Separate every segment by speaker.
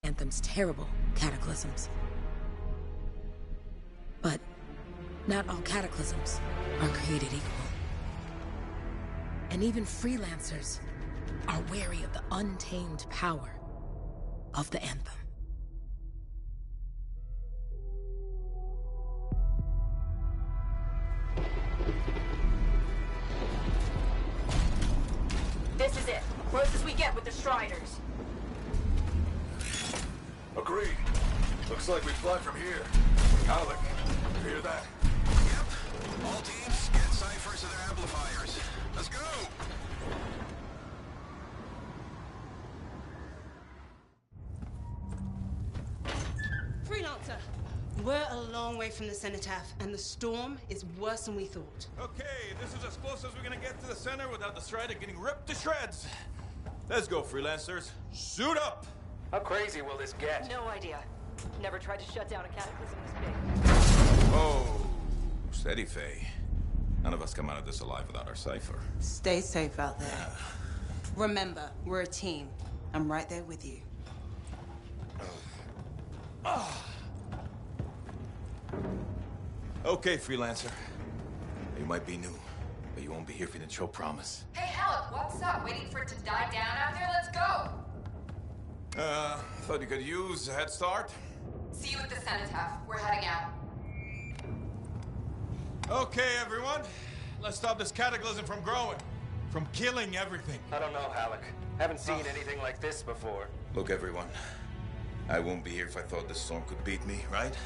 Speaker 1: Anthem's terrible cataclysms. But not all cataclysms are created equal. And even freelancers are wary of the untamed power of the Anthem.
Speaker 2: This is it. Closest we get with the Striders.
Speaker 3: Agreed. Looks like we fly from here. Alec, you hear that?
Speaker 4: Yep. All teams, get ciphers to their amplifiers. Let's go!
Speaker 5: Freelancer, we're a long way from the cenotaph, and the storm is worse than we thought.
Speaker 6: Okay, this is as close as we're gonna get to the center without the Strider getting ripped to shreds. Let's go, freelancers. Suit up!
Speaker 7: How crazy will this get?
Speaker 2: No idea. Never tried to shut down a cataclysm this big.
Speaker 6: Oh, steady, Faye. None of us come out of this alive without our cipher.
Speaker 5: Stay safe out there. Remember, we're a team. I'm right there with you.
Speaker 6: Okay, freelancer. You might be new, but you won't be here if you didn't show promise.
Speaker 8: Hey, Alec, what's up? Waiting for it to die down out there? Let's go!
Speaker 6: Thought you could use a head start.
Speaker 8: See you at the cenotaph. We're heading out.
Speaker 6: Okay, everyone. Let's stop this cataclysm from growing. From killing everything.
Speaker 7: I don't know, Alec. Haven't seen anything like this before.
Speaker 6: Look, everyone. I won't be here if I thought this storm could beat me, right?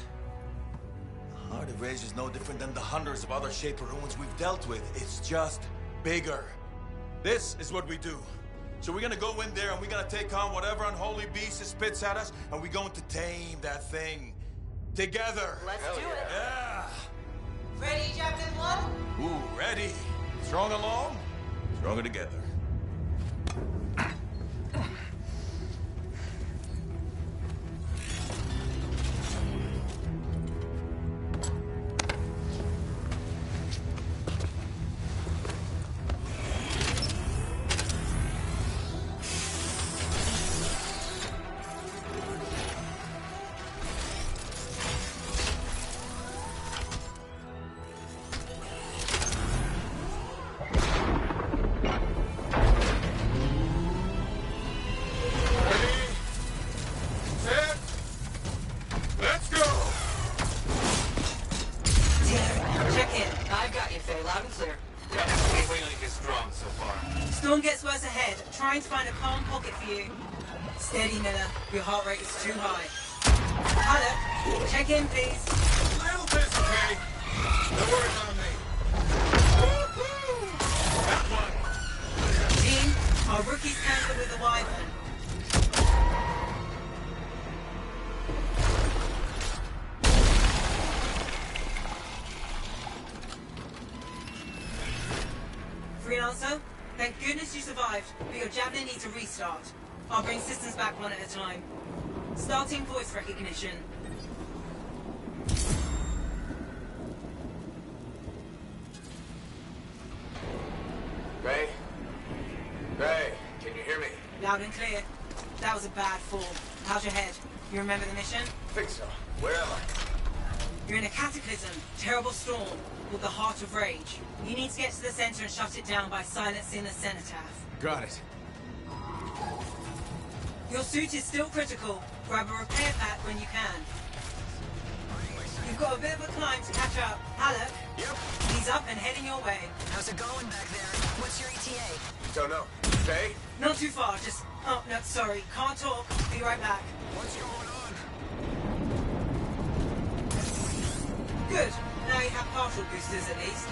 Speaker 6: Heart of Rage is no different than the hundreds of other Shaper ruins we've dealt with. It's just bigger. This is what we do. So we're gonna go in there and we're gonna take on whatever unholy beast it spits at us, and we're going to tame that thing. Together.
Speaker 2: Let's do it.
Speaker 6: Yeah.
Speaker 5: Ready, Javelin 1?
Speaker 6: Ooh, ready. Strong alone, stronger together.
Speaker 5: Storm gets worse ahead. Trying to find a calm pocket for you. Steady, Miller. Your heart rate is too high. Hello. Check in, please.
Speaker 6: Little bit, okay? No worries on me. That one.
Speaker 5: Team, our rookies cancel with the Wyvern. Freelancer, thank goodness you survived, but your Javelin needs a restart. I'll bring systems back one at a time. Starting voice recognition.
Speaker 7: Ray? Ray, can you hear me?
Speaker 5: Loud and clear. That was a bad fall. How's your head? You remember the mission?
Speaker 7: I think so. Where am I?
Speaker 5: You're in a cataclysm, terrible storm, called the Heart of Rage. You need to get to the center and shut it down by silencing the cenotaph.
Speaker 6: Got it.
Speaker 5: Your suit is still critical. Grab a repair pack when you can. You've got a bit of a climb to catch up. Alec?
Speaker 4: Yep.
Speaker 5: He's up and heading your way.
Speaker 9: How's it going back there? What's your ETA?
Speaker 7: Don't know. Faye?
Speaker 5: Not too far, just... Oh, no, sorry. Can't talk. Be right back.
Speaker 4: What's going on?
Speaker 5: Good. Now you have partial boosters at least.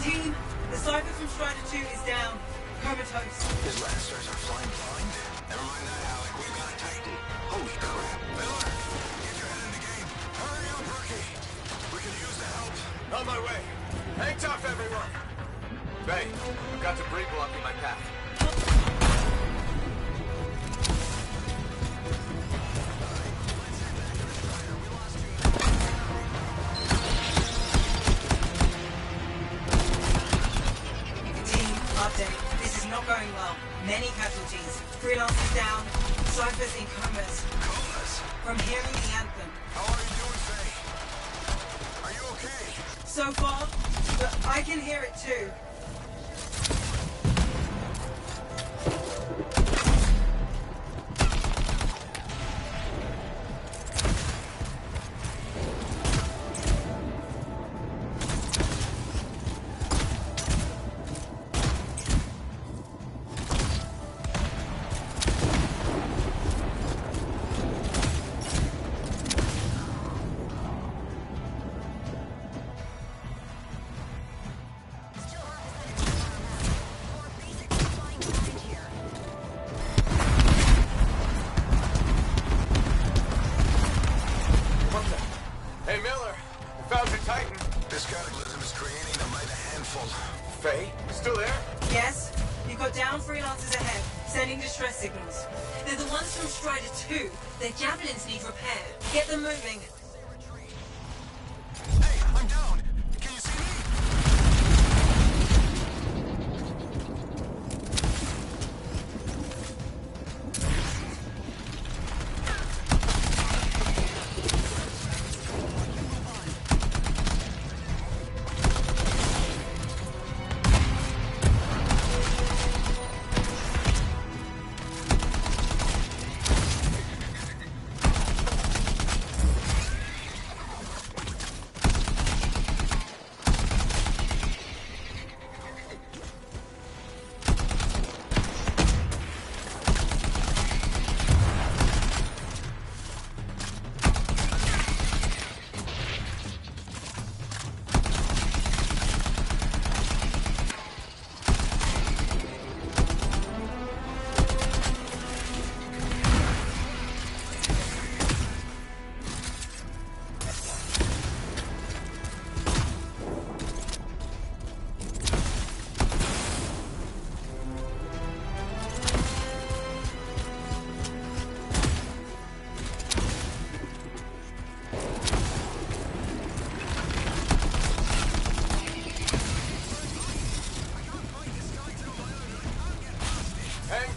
Speaker 5: Team, the cipher from Strider 2 is down. Comatose.
Speaker 4: His blasters are flying blind. Never mind that, Alec. We've got a tighty. Holy crap. Miller, get your head in the game. Hurry up, rookie. We can use the help.
Speaker 7: On my way. Hang tough, everyone. Faye, I've got debris blocking my path.
Speaker 5: going well. Many casualties. Freelancers down. Cyphers in comas.
Speaker 4: Comas?
Speaker 5: From hearing the anthem.
Speaker 4: How are you doing, Faye? Are you okay?
Speaker 5: So far, but I can hear it too.
Speaker 7: Faye, still there?
Speaker 5: Yes. You've got down freelancers ahead, sending distress signals. They're the ones from Strider 2. Their javelins need repair. Get them moving.
Speaker 4: Hey, I'm down. Can you see me?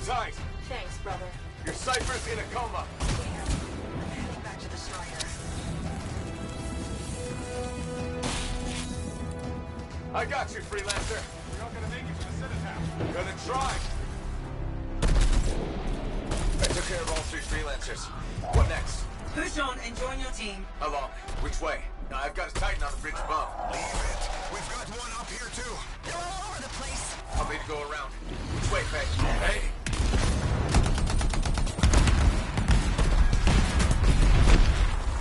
Speaker 7: Tight.
Speaker 2: Thanks, brother.
Speaker 7: Your Cypher's in a coma.
Speaker 9: I'm heading back to the Strider.
Speaker 7: I got you, freelancer. You're not gonna make it to the Citadel. Gonna try. I took care of all 3 freelancers. What next?
Speaker 5: Push on and join your team.
Speaker 7: Along. Which way? Now, I've got a Titan on the bridge above.
Speaker 4: Leave it. We've got one up here, too.
Speaker 9: They're all over the place.
Speaker 7: I'll need to go around. Which way, Faye? Hey!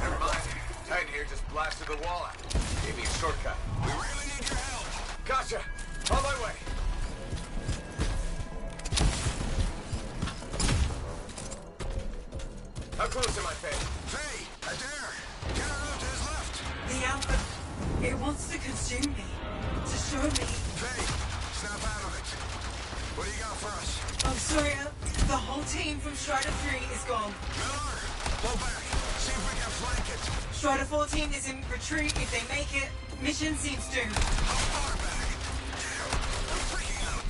Speaker 7: Never mind. Titan here just blasted the wall out. Gave me a shortcut.
Speaker 4: We really need your help.
Speaker 7: Gotcha. On my way. How close am I, Faye?
Speaker 4: Faye, there. Get around to his left.
Speaker 5: The anthem. It wants to consume me. To show me.
Speaker 4: Faye, snap out of it. What do you got for us?
Speaker 5: I'm sorry, the whole team from Strider 3 is gone.
Speaker 4: Miller, pull back. See if we can flank it.
Speaker 5: Strider 14 is in retreat. If they make it, mission seems doomed.
Speaker 4: How far back? Damn, I'm freaking out.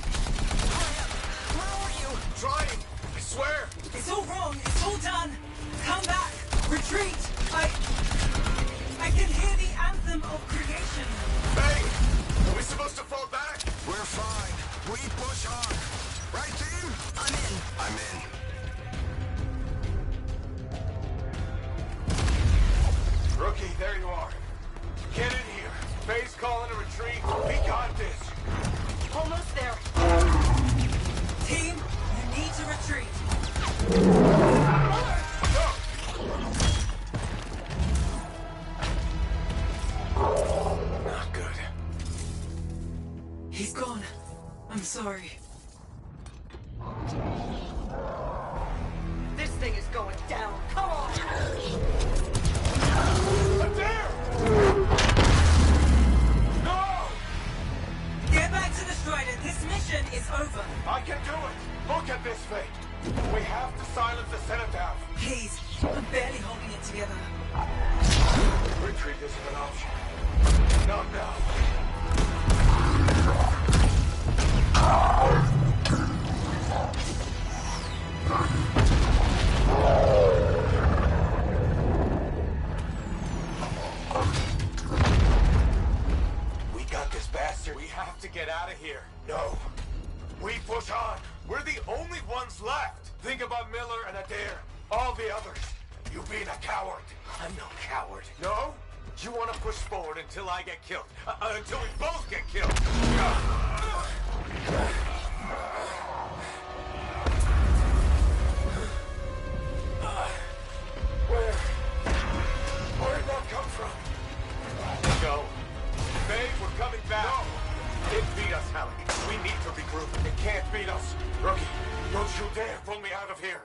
Speaker 9: Hurry up. Where are you?
Speaker 7: Trying. I swear.
Speaker 5: It's all wrong. It's all done. Come back. Retreat. I can hear the anthem of creation.
Speaker 7: Faye, are we supposed to fall back?
Speaker 4: We're fine. We push on. Right, team?
Speaker 9: I'm in.
Speaker 4: I'm in.
Speaker 7: Rookie, there you are. Get in here. Faye's calling a retreat. We got this.
Speaker 2: Almost there.
Speaker 5: Team, you need to retreat.
Speaker 7: Not good.
Speaker 5: He's gone. I'm sorry.
Speaker 2: This thing is going down. Come on!
Speaker 7: I'm there! No!
Speaker 5: Get back to the Strider. This mission is over.
Speaker 7: I can do it! Look at this, Faye! We have to silence the Citadel.
Speaker 5: Please, I'm barely holding it together.
Speaker 7: Retreat isn't an option. Not now. bastard! We have to get out of here. No. We push on. We're the only ones left. Think about Miller and Adair. All the others. You being a coward. I'm no coward. No? You want to push forward until I get killed. Until we both get killed. Where'd that come from? Go. Babe, we're coming back. No! It beat us, Halleck. We need to regroup. It can't beat us. Rookie, don't you dare pull me out of here.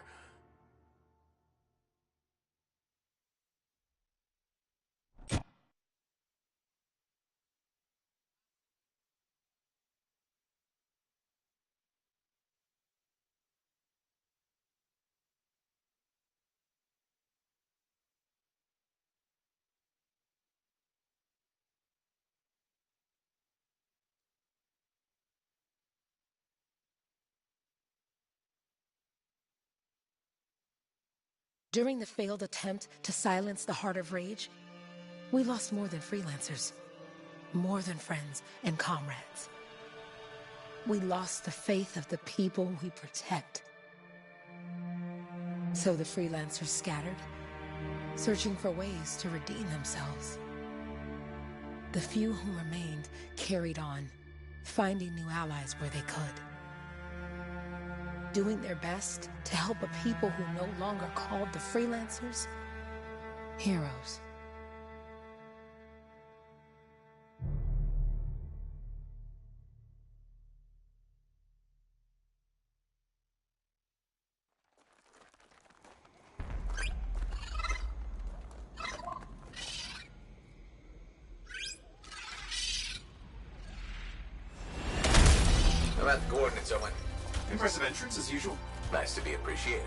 Speaker 1: During the failed attempt to silence the Heart of Rage, we lost more than freelancers, more than friends and comrades. We lost the faith of the people we protect. So the freelancers scattered, searching for ways to redeem themselves. The few who remained carried on, finding new allies where they could. Doing their best to help a people who no longer called the freelancers heroes.
Speaker 4: How about the coordinates, Owen?
Speaker 10: Impressive entrance, as usual.
Speaker 4: Nice to be appreciated.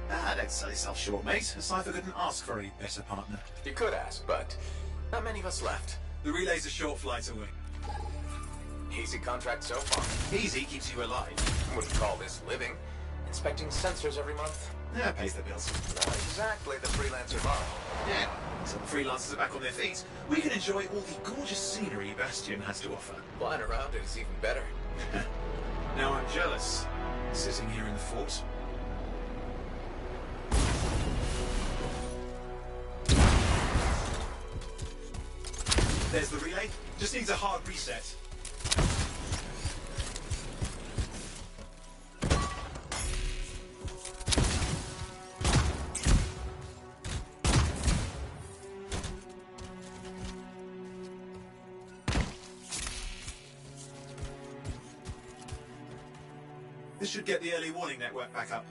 Speaker 10: Don't sell yourself short, mate. A cipher couldn't ask for a better partner.
Speaker 4: You could ask, but not many of us left.
Speaker 10: The relay's a short flight away.
Speaker 4: Easy contract so far.
Speaker 10: Easy keeps you alive.
Speaker 4: Wouldn't call this living. Inspecting sensors every month.
Speaker 10: Yeah, pays the bills.
Speaker 4: Not exactly the freelancer model.
Speaker 10: Yeah, so the freelancers are back on their feet. We can enjoy all the gorgeous scenery Bastion has to offer.
Speaker 4: Flying around it is even better.
Speaker 10: Now I'm jealous, sitting here in the fort. There's the relay. Just needs a hard reset. This should get the early warning network back up.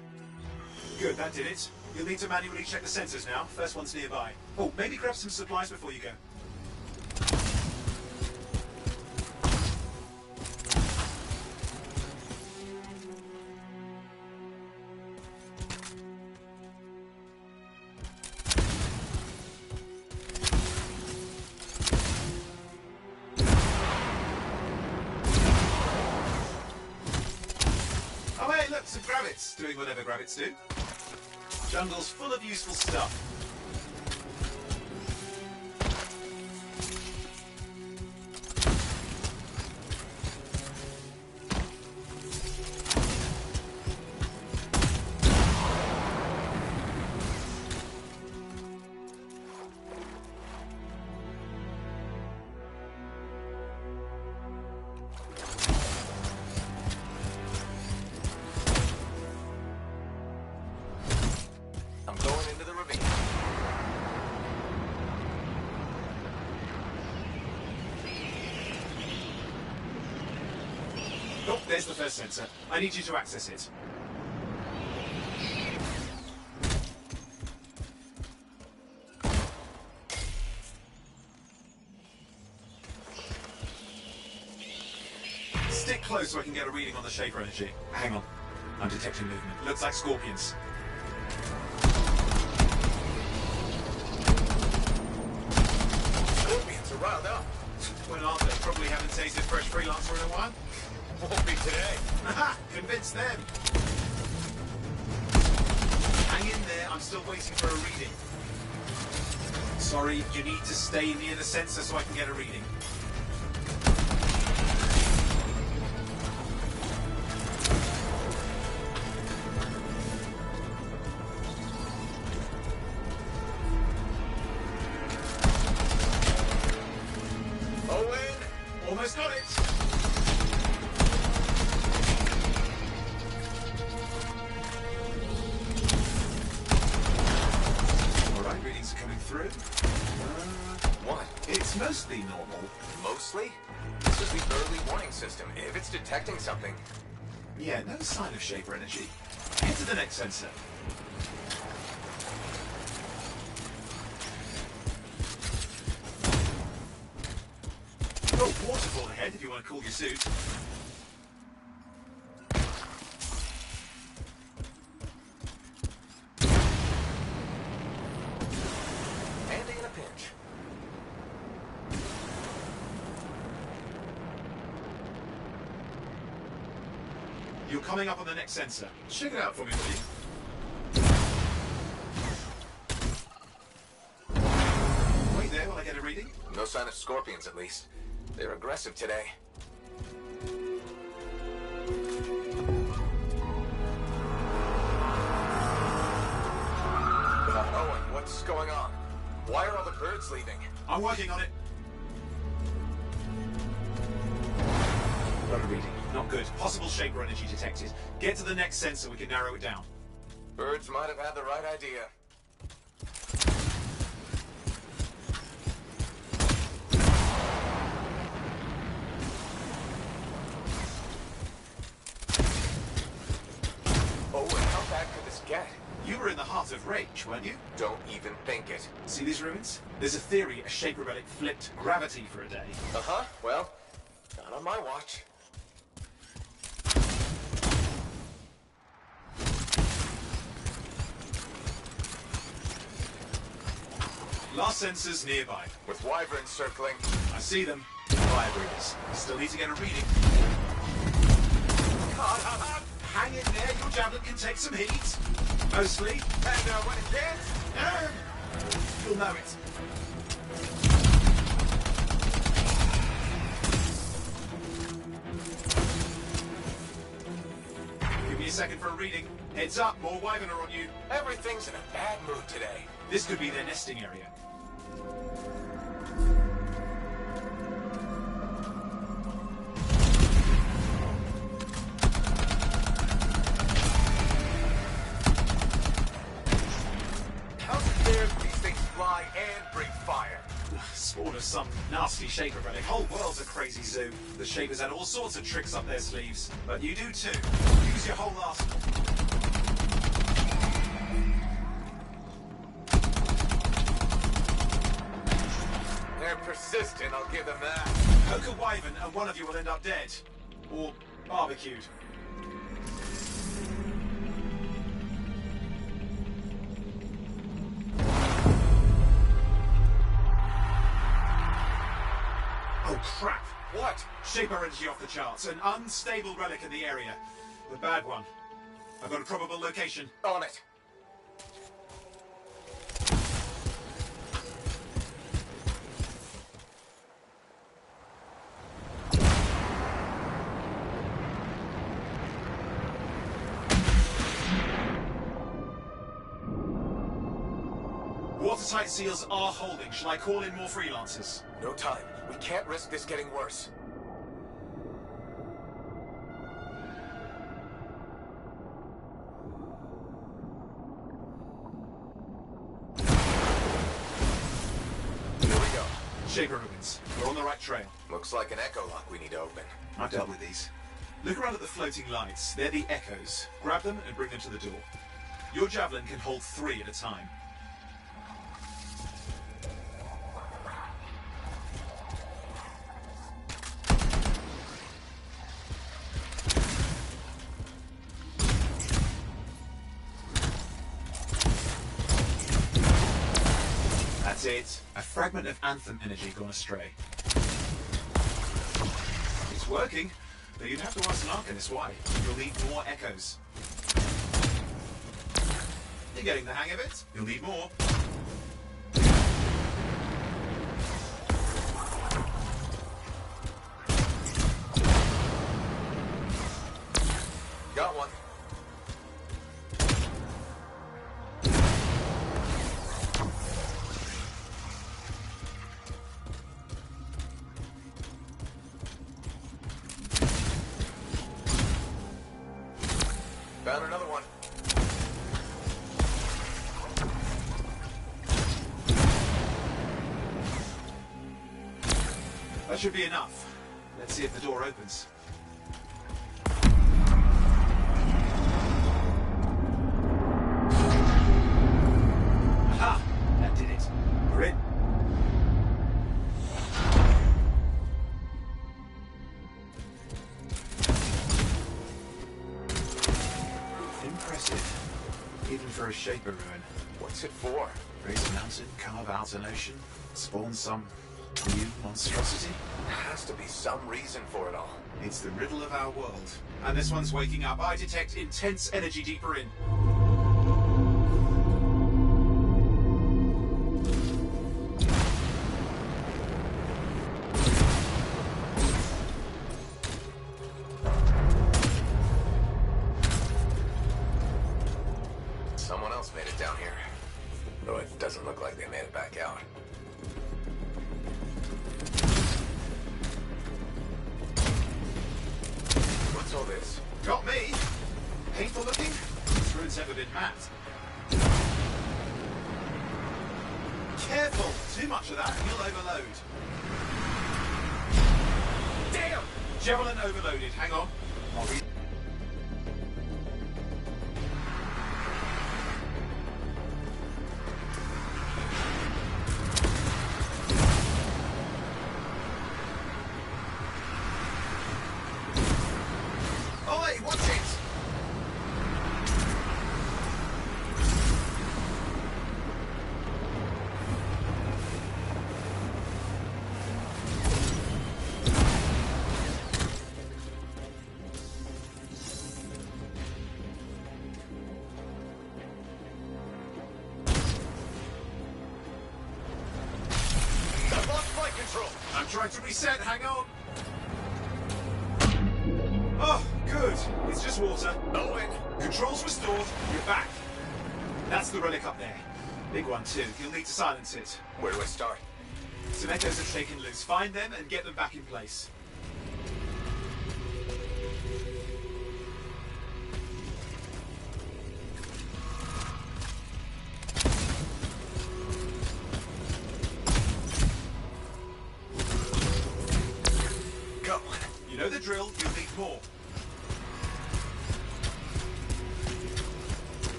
Speaker 10: Good, that did it. You'll need to manually check the sensors now. First one's nearby. Oh, maybe grab some supplies before you go. Some grabbits, doing whatever grabbits do. Jungle's full of useful stuff. Oh, there's the first sensor. I need you to access it. Stick close so I can get a reading on the Shaper energy. Hang on. I'm detecting movement. Looks like scorpions.
Speaker 4: Scorpions are riled up.
Speaker 10: Well, aren't they? Probably haven't tasted fresh freelancer in a while.
Speaker 4: Won't be today.
Speaker 10: Haha! Convince them! Hang in there, I'm still waiting for a reading. Sorry, you need to stay near the sensor so I can get a reading. Almost got it. All right, readings are coming through.
Speaker 7: What?
Speaker 10: It's mostly normal.
Speaker 7: Mostly? This is the early warning system. If it's detecting something...
Speaker 10: Yeah, no sign of Shaper energy. Head to the next sensor. Oh, waterfall ahead if you want to cool your suit.
Speaker 7: Handy in a pinch.
Speaker 10: You're coming up on the next sensor. Check it out for me, will you? Wait there while I get a reading.
Speaker 7: No sign of scorpions, at least. They're aggressive today. Owen, what's going on? Why are all the birds leaving?
Speaker 10: I'm working on it. Got a reading. Not good. Possible Shaper energy detected. Get to the next sensor, we can narrow it down.
Speaker 7: Birds might have had the right idea. Owen, how bad could this get?
Speaker 10: You were in the heart of Rage, weren't you?
Speaker 7: Don't even think it.
Speaker 10: See these ruins? There's a theory a Shaper relic flipped gravity for a day.
Speaker 7: Uh-huh. Well, not on my watch.
Speaker 10: Last sensors nearby.
Speaker 7: With wyverns circling.
Speaker 10: I see them. Vibrators. Still need to get a reading. Hang in there, your javelin can take some heat. Mostly.
Speaker 7: And when it can't,
Speaker 10: you'll know it. Give me a second for a reading. Heads up, more wyvern are on you.
Speaker 7: everything's in a bad mood today.
Speaker 10: This could be their nesting area.
Speaker 7: How's it fair that these things fly and breathe fire?
Speaker 10: Spawn of some nasty Shaper relic. Whole world's a crazy zoo. The Shapers had all sorts of tricks up their sleeves. But you do too. Use your whole arsenal.
Speaker 7: They're persistent, I'll give them that.
Speaker 10: Poke a wyvern and one of you will end up dead. Or barbecued. Oh crap!
Speaker 7: What?
Speaker 10: Shaper energy off the charts. An unstable relic in the area. The bad one. I've got a probable location.
Speaker 7: On it.
Speaker 10: Watertight seals are holding. Shall I call in more freelancers?
Speaker 7: No time. We can't risk this getting worse. Here we go.
Speaker 10: Shaper ruins. We're on the right trail.
Speaker 7: Looks like an echo lock we need to open.
Speaker 10: I've dealt with these. Look around at the floating lights. They're the echoes. Grab them and bring them to the door. Your javelin can hold 3 at a time. That's it. A fragment of Anthem energy gone astray. It's working, but you'd have to ask an Arcanist why. You'll need more echoes. You're getting the hang of it. You'll need more.
Speaker 7: Got one.
Speaker 10: That should be enough. Let's see if the door opens. Aha! That did it. We're in. Impressive. Even for a Shaper ruin.
Speaker 7: What's it for?
Speaker 10: Raise a mountain, carve out an ocean, spawn some new monstrosity?
Speaker 7: There has to be some reason for it all.
Speaker 10: It's the riddle of our world. And this one's waking up. I detect intense energy deeper in.
Speaker 7: Someone else made it down here. Though it doesn't look like they made it back out. What's all this?
Speaker 10: Got me! Painful looking? This ruin's never been mapped. Careful! Too much of that and you'll overload. Damn! Javelin overloaded. Hang on. I'll read. Oi, watch it!
Speaker 7: I've lost flight control!
Speaker 10: I'm trying to reset. Hang on. Oh, good. It's just water.
Speaker 7: Owen!
Speaker 10: Controls restored. You're back. That's the relic up there. Big one too. You'll need to silence it.
Speaker 7: Where do I start?
Speaker 10: Some echoes have taken loose. Find them and get them back in place.
Speaker 7: Go!
Speaker 10: You know the drill. You'll need more.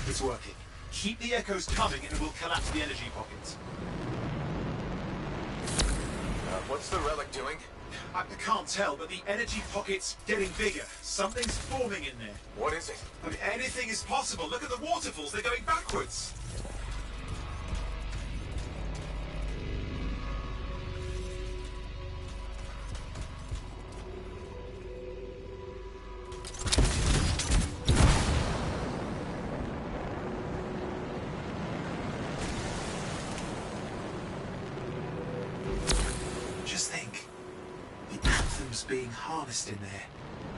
Speaker 10: It's working. Keep the echoes coming and it will collapse the energy pockets.
Speaker 7: What's the relic doing?
Speaker 10: I can't tell, but the energy pocket's getting bigger. Something's forming in there.
Speaker 7: What is it?
Speaker 10: I mean, anything is possible. Look at the waterfalls. They're going backwards. Just think. The Anthem's being harnessed in there.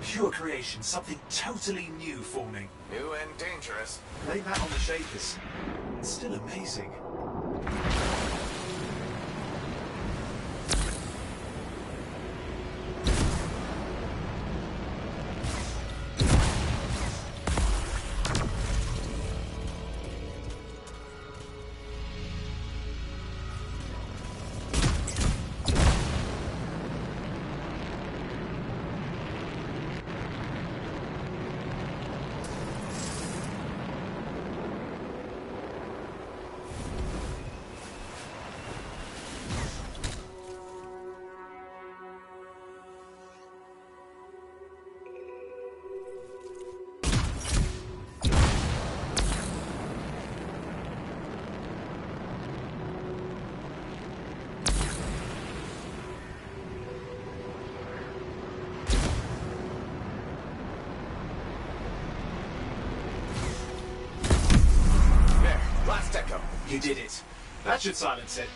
Speaker 10: Pure creation, something totally new forming.
Speaker 7: New and dangerous.
Speaker 10: Blame that on the Shapers. It's still amazing.
Speaker 7: Last echo.
Speaker 10: You did it. That should silence it.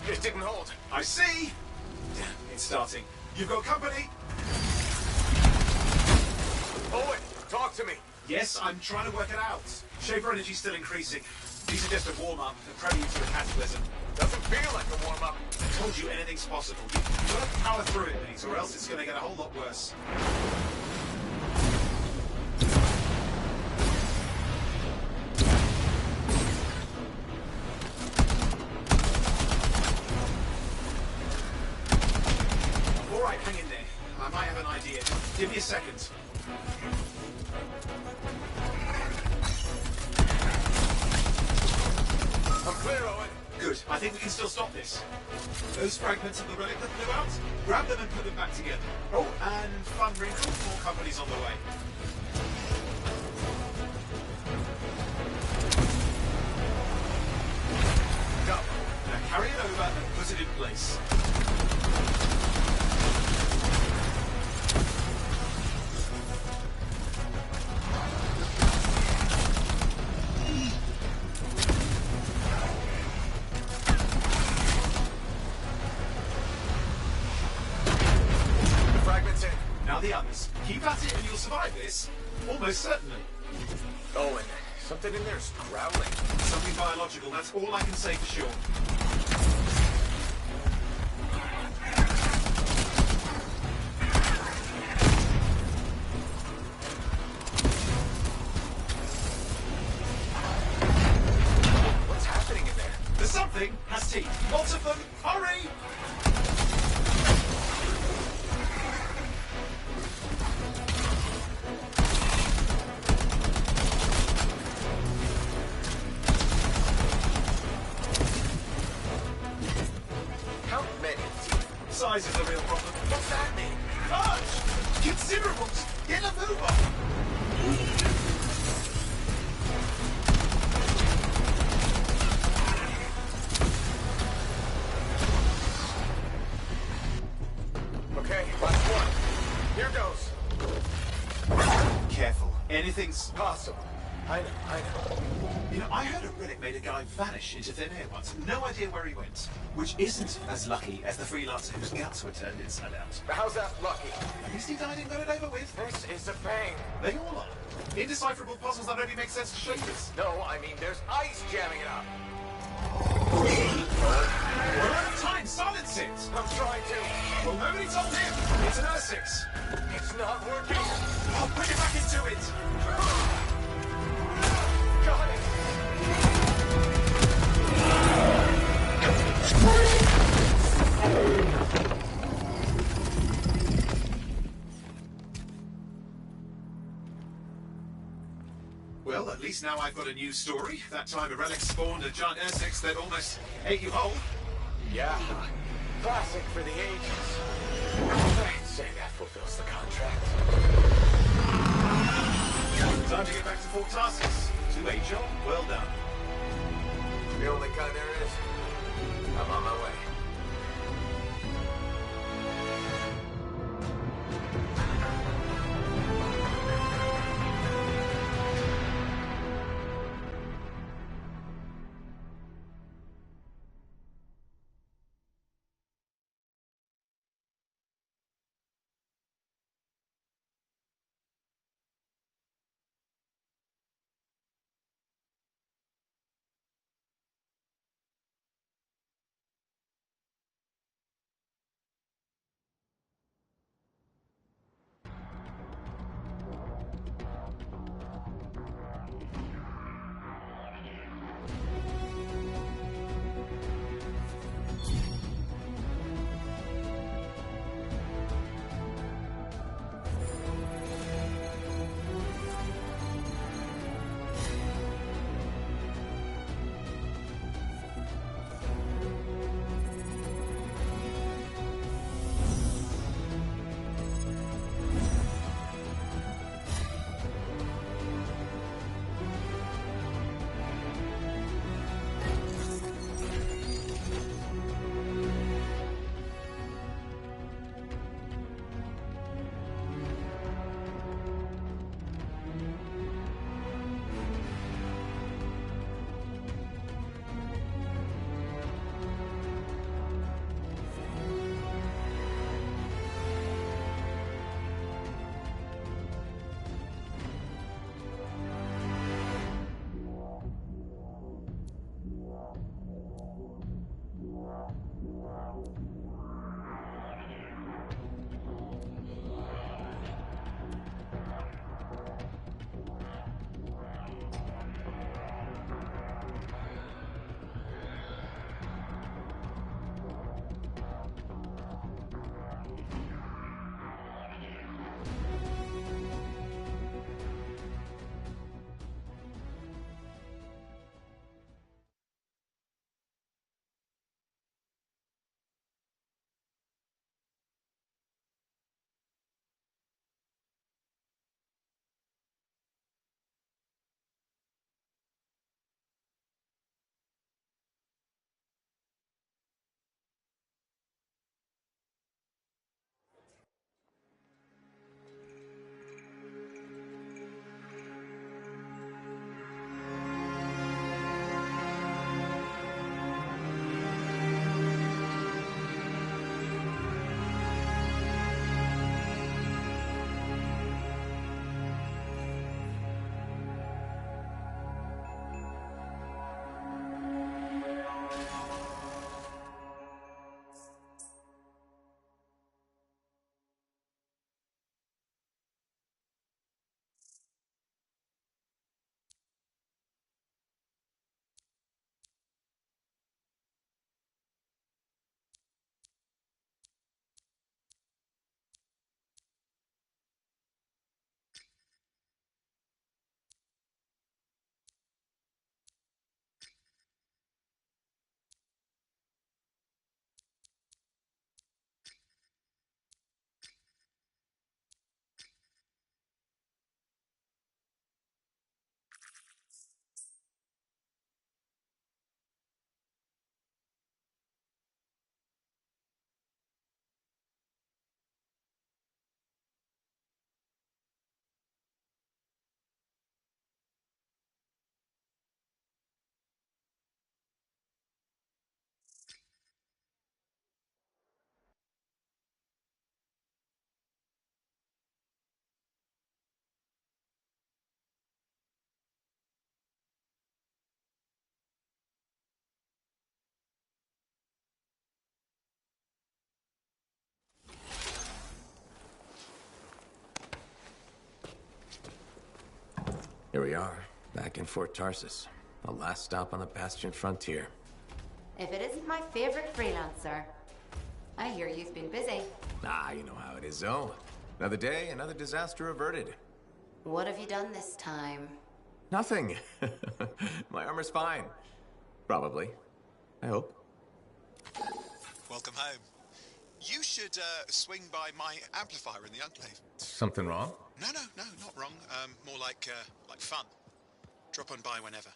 Speaker 7: It didn't hold.
Speaker 10: I see. It's starting. You've got company.
Speaker 7: Owen, talk to me.
Speaker 10: Yes, I'm trying to work it out. Shaper energy's still increasing. These are just a warm-up, a prelude to the cataclysm.
Speaker 7: Doesn't feel like a warm-up.
Speaker 10: I told you anything's possible. You've got to power through it, mate, or else it's going to get a whole lot worse. think we can still stop this. Those fragments of the relic that blew out, grab them and put them back together. Oh, and fun wrinkle, more companies on the way. Go. Now carry it over and put it in place. Now the others. Keep at it and you'll survive this. Almost certainly.
Speaker 7: Oh, and something in there's growling.
Speaker 10: Something biological, that's all I can say for sure.
Speaker 7: What's happening in there?
Speaker 10: The something has teeth. Lots of them. Hurry!
Speaker 7: How many?
Speaker 10: Size is a real problem.
Speaker 7: What's that mean?
Speaker 10: Large! Considerable! Get a move on!
Speaker 7: Okay, last one. Here goes.
Speaker 10: Careful. Anything's
Speaker 7: Possible. I know.
Speaker 10: You know, I heard a relic made a guy vanish into thin air once. No idea where he went. Which isn't as lucky as the freelancer whose guts were turned inside out.
Speaker 7: How's that lucky?
Speaker 10: At least he died and got it over with.
Speaker 7: This is a pain.
Speaker 10: They all are. Indecipherable puzzles that only make sense to shapers.
Speaker 7: No, I mean there's ice jamming it up.
Speaker 10: We're out of time. Silence it.
Speaker 7: I'm trying to.
Speaker 10: Well, nobody told him. It's an Ursix.
Speaker 7: It's not working.
Speaker 10: I'll put it back into it.
Speaker 7: Got it.
Speaker 10: Well, at least now I've got a new story. That time a relic spawned a giant Ursix that almost ate you whole.
Speaker 7: Yeah. Classic for the ages. I'd say that fulfills the contract.
Speaker 10: Time to get back to Fort Tarsus. To a job well done.
Speaker 7: The only kind there is. I'm on my way.
Speaker 11: Here we are, back in Fort Tarsus. The last stop on the Bastion frontier.
Speaker 12: If it isn't my favorite freelancer. I hear you've been busy.
Speaker 11: Ah, you know how it is, Zoe. Another day, another disaster averted.
Speaker 12: What have you done this time?
Speaker 11: Nothing. My armor's fine. Probably. I hope.
Speaker 13: Welcome home. You should swing by my amplifier in the Enclave.
Speaker 11: Something wrong?
Speaker 13: No, not wrong. More like fun. Drop on by whenever.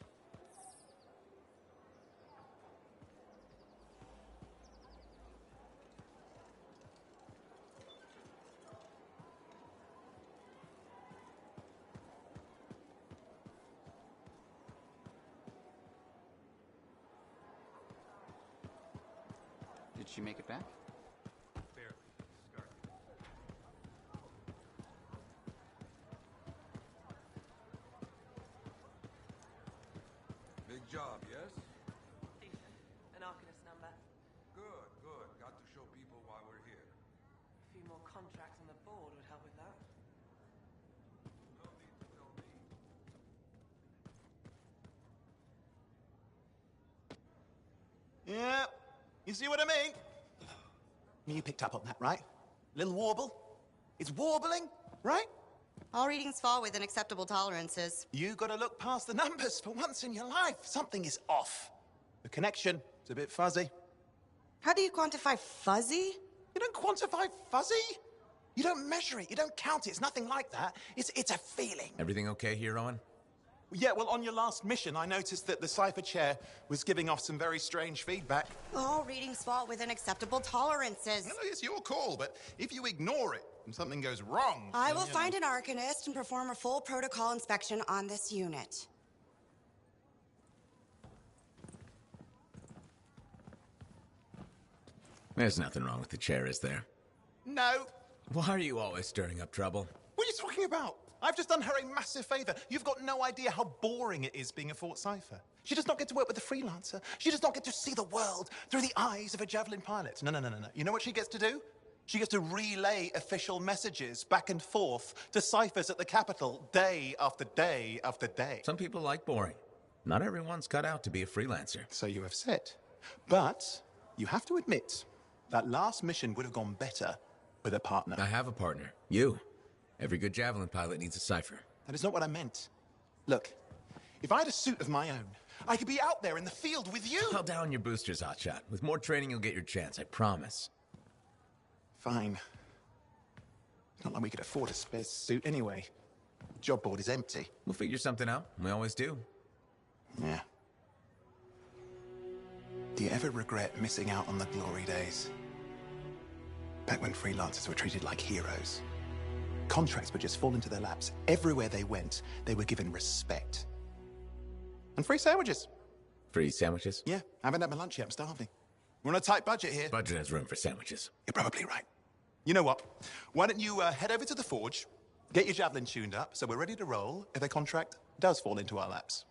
Speaker 14: Did she make it back?
Speaker 3: Barely. Scarred. Big job, yes?
Speaker 2: Decent. An Arcanist number.
Speaker 3: Good, good. Got to show people why we're here.
Speaker 2: A few more contracts on the board would help with that.
Speaker 3: No need to tell me.
Speaker 15: Yeah, you see what I mean? You picked up on that, right? Little warble? It's warbling, right?
Speaker 16: All readings fall within acceptable tolerances.
Speaker 15: You gotta look past the numbers for once in your life. Something is off. The connection is a bit fuzzy.
Speaker 16: How do you quantify fuzzy?
Speaker 15: You don't quantify fuzzy? You don't measure it, you don't count it, it's nothing like that. It's a feeling.
Speaker 11: Everything okay here, Owen?
Speaker 15: Yeah, well, on your last mission, I noticed that the cipher chair was giving off some very strange feedback.
Speaker 16: All readings fall within acceptable tolerances.
Speaker 13: No, it's your call, but if you ignore it and something goes wrong...
Speaker 16: I will find an Arcanist and perform a full protocol inspection on this unit.
Speaker 11: There's nothing wrong with the chair, is there?
Speaker 15: No.
Speaker 11: Why are you always stirring up trouble?
Speaker 15: What are you talking about? I've just done her a massive favor. You've got no idea how boring it is being a Fort Cipher. She does not get to work with a freelancer. She does not get to see the world through the eyes of a javelin pilot. No. You know what she gets to do? She gets to relay official messages back and forth to ciphers at the Capitol day after day after day.
Speaker 11: Some people like boring. Not everyone's cut out to be a freelancer.
Speaker 15: So you have said. But you have to admit, that last mission would have gone better with a partner.
Speaker 11: I have a partner. You. Every good javelin pilot needs a cipher.
Speaker 15: That is not what I meant. Look, if I had a suit of my own, I could be out there in the field with you.
Speaker 11: Call down your boosters, hotshot. With more training, you'll get your chance, I promise.
Speaker 15: Fine. It's not like we could afford a spare suit anyway. The job board is empty.
Speaker 11: We'll figure something out. We always do.
Speaker 15: Yeah. Do you ever regret missing out on the glory days? Back when freelancers were treated like heroes. Contracts would just fall into their laps. Everywhere they went, they were given respect. And free sandwiches.
Speaker 11: Free sandwiches?
Speaker 15: Yeah, I haven't had my lunch yet. I'm starving. We're on a tight budget here.
Speaker 11: Budget has room for sandwiches.
Speaker 15: You're probably right. You know what? Why don't you head over to the forge, get your javelin tuned up, so we're ready to roll if a contract does fall into our laps.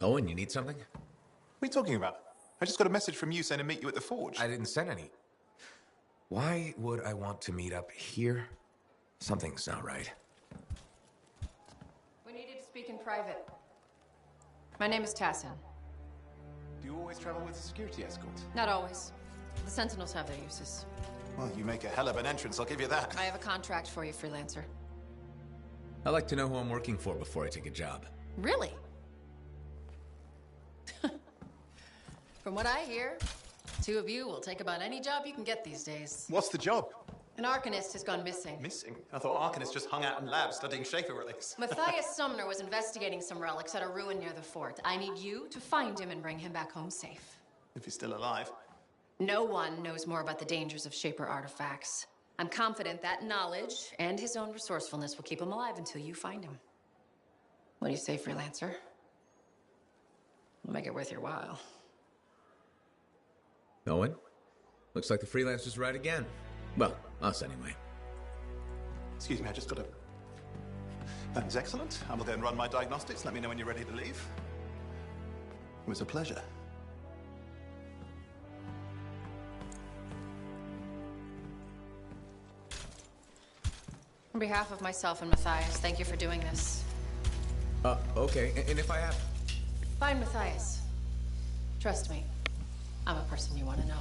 Speaker 11: Owen, you need something?
Speaker 15: What are you talking about? I just got a message from you saying to meet you at the forge.
Speaker 11: I didn't send any. Why would I want to meet up here? Something's not right.
Speaker 8: We needed to speak in private. My name is Tassin.
Speaker 15: Do you always travel with a security escort?
Speaker 8: Not always. The Sentinels have their uses.
Speaker 15: Well, you make a hell of an entrance, I'll give you that.
Speaker 8: I have a contract for you, freelancer.
Speaker 11: I like to know who I'm working for before I take a job.
Speaker 8: Really? From what I hear, two of you will take about any job you can get these days.
Speaker 15: What's the job?
Speaker 14: An Arcanist has gone missing.
Speaker 15: Missing? I thought Arcanists just hung out in labs studying Schaefer relics.
Speaker 14: Matthias Sumner was investigating some relics at a ruin near the fort. I need you to find him and bring him back home safe.
Speaker 15: If he's still alive.
Speaker 14: No one knows more about the dangers of Shaper artifacts. I'm confident that knowledge and his own resourcefulness will keep him alive until you find him. What do you say, freelancer? We'll make it worth your while.
Speaker 11: Owen? Looks like the freelancer's right again. Well, us anyway.
Speaker 15: Excuse me, I just got a... That is excellent. I will go and run my diagnostics. Let me know when you're ready to leave. It was a pleasure.
Speaker 14: On behalf of myself and Matthias, thank you for doing this.
Speaker 11: Okay. And if I have...
Speaker 14: Find Matthias. Trust me, I'm a person you want to know.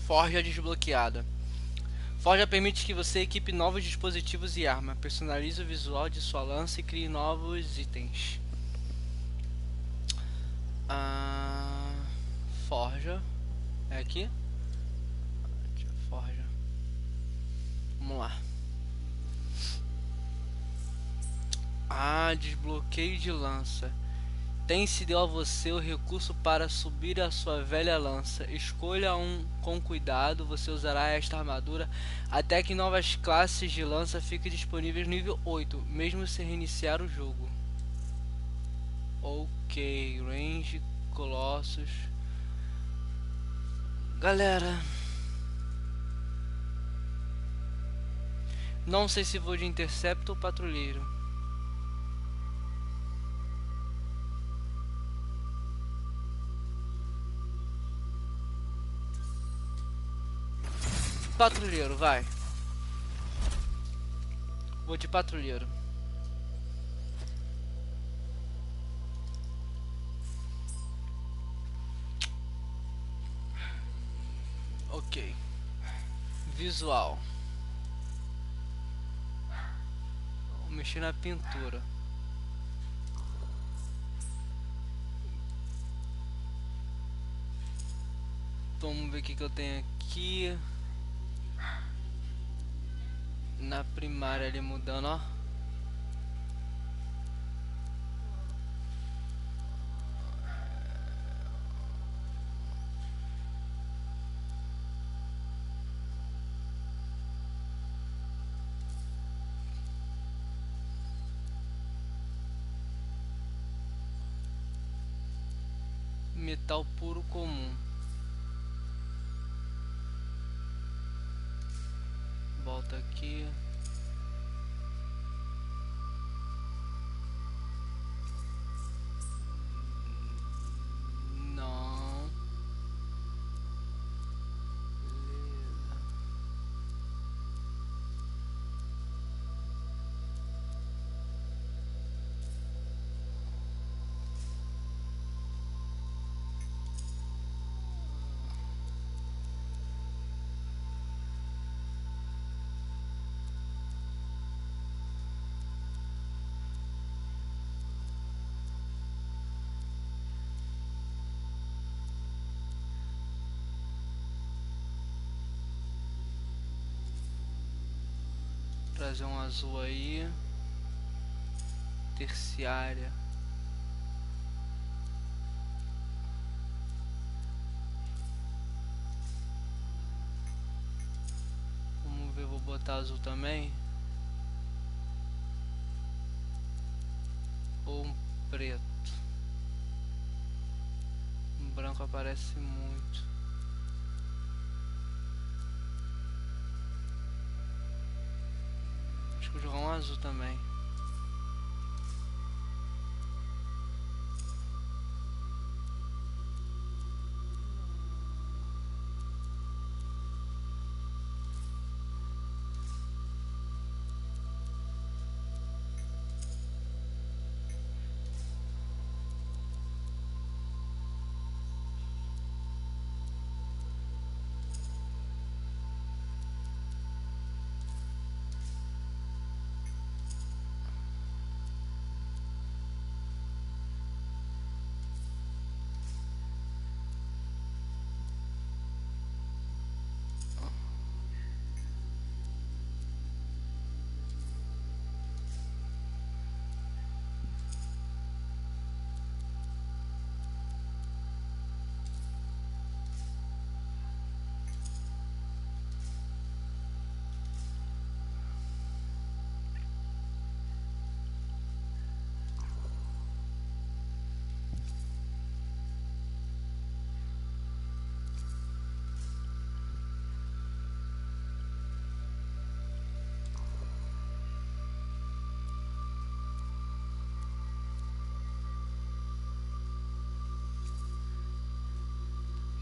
Speaker 17: Forja desbloqueada. Forja permite que você equipe novos dispositivos e arma, personalize o visual de sua lança e crie novos itens. Forja. É aqui? Forja. Vamos lá. Desbloqueio de lança. Tem-se deu a você o recurso para subir a sua velha lança. Escolha um com cuidado. Você usará esta armadura até que novas classes de lança fiquem disponíveis no nível 8, mesmo se reiniciar o jogo. Ok, range, colossos. Galera, não sei se vou de intercepto ou patrulheiro. Patrulheiro, vai. Vou de patrulheiro. Ok. Visual. Vou mexer na pintura. Vamos ver o que eu tenho aqui. Na primária ali mudando, ó. Metal puro comum. Volta aqui. Não. Beleza. Trazer um azul aí. Terciária. Vamos ver, vou botar azul também. Ou um preto. Um branco aparece muito. Vou jogar um azul também.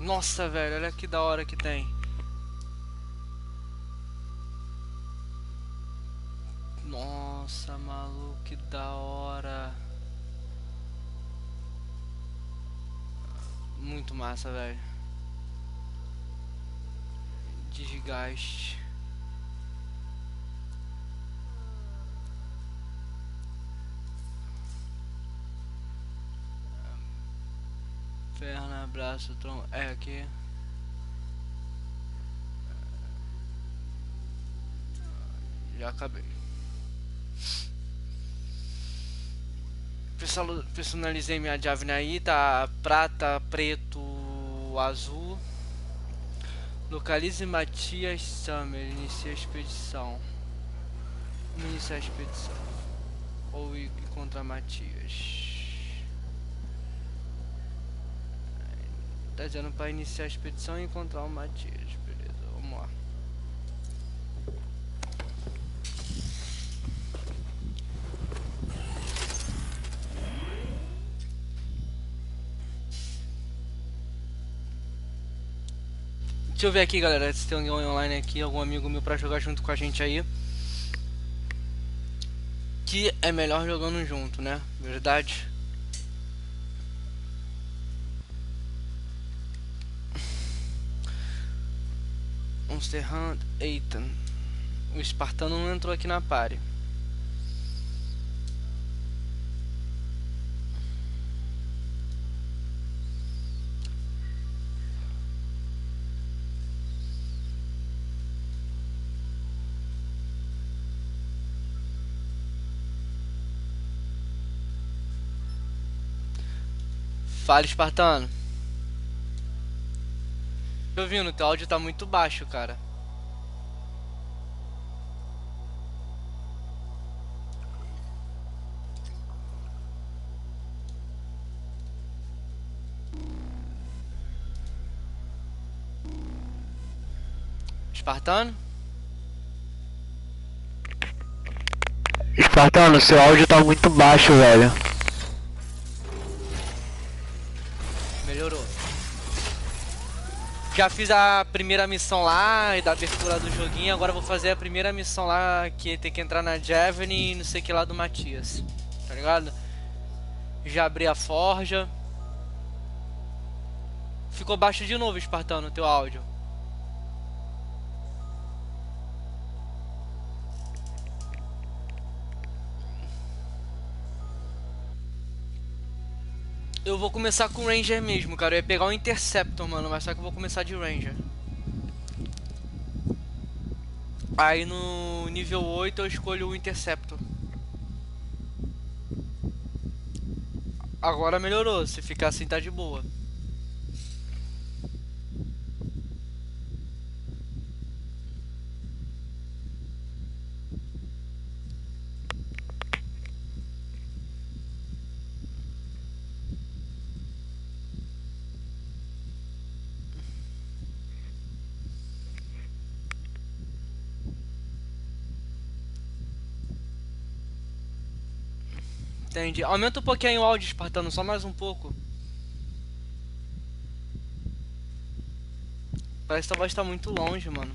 Speaker 17: Nossa, velho, olha que da hora que tem. Nossa, maluco, que da hora. Muito massa, velho. Desgaste. Perna, braço, tronco. É aqui. Já acabei. Personalizei minha chave aí, tá prata, preto, azul. Localize Matias Summer, inicia a expedição. Vamos iniciar a expedição. Ou ir contra Matias. Tá dizendo para iniciar a expedição e encontrar o Matias. Beleza, vamos lá. Deixa eu ver aqui, galera, se tem alguém online aqui, algum amigo meu pra jogar junto com a gente aí. Que é melhor jogando junto, né? Verdade? Monster Hunt, Anthem. O espartano não entrou aqui na party. Fala, espartano. Tô ouvindo, teu áudio tá muito baixo, cara. Espartano?
Speaker 18: Espartano, seu áudio tá muito baixo, velho.
Speaker 17: Melhorou. Já fiz a primeira missão lá e da abertura do joguinho. Agora vou fazer a primeira missão lá, que tem que entrar na Javelin e não sei que lá do Matias. Tá ligado? Já abri a forja. Ficou baixo de novo, espartano, teu áudio. Eu vou começar com o Ranger mesmo, cara. Eu ia pegar o Interceptor, mano, mas só que eu vou começar de Ranger. Aí no nível 8 eu escolho o Interceptor. Agora melhorou, se ficar assim tá de boa. Entendi. Aumenta um pouquinho o áudio, espartano, só mais um pouco. Parece que a voz tá muito longe, mano.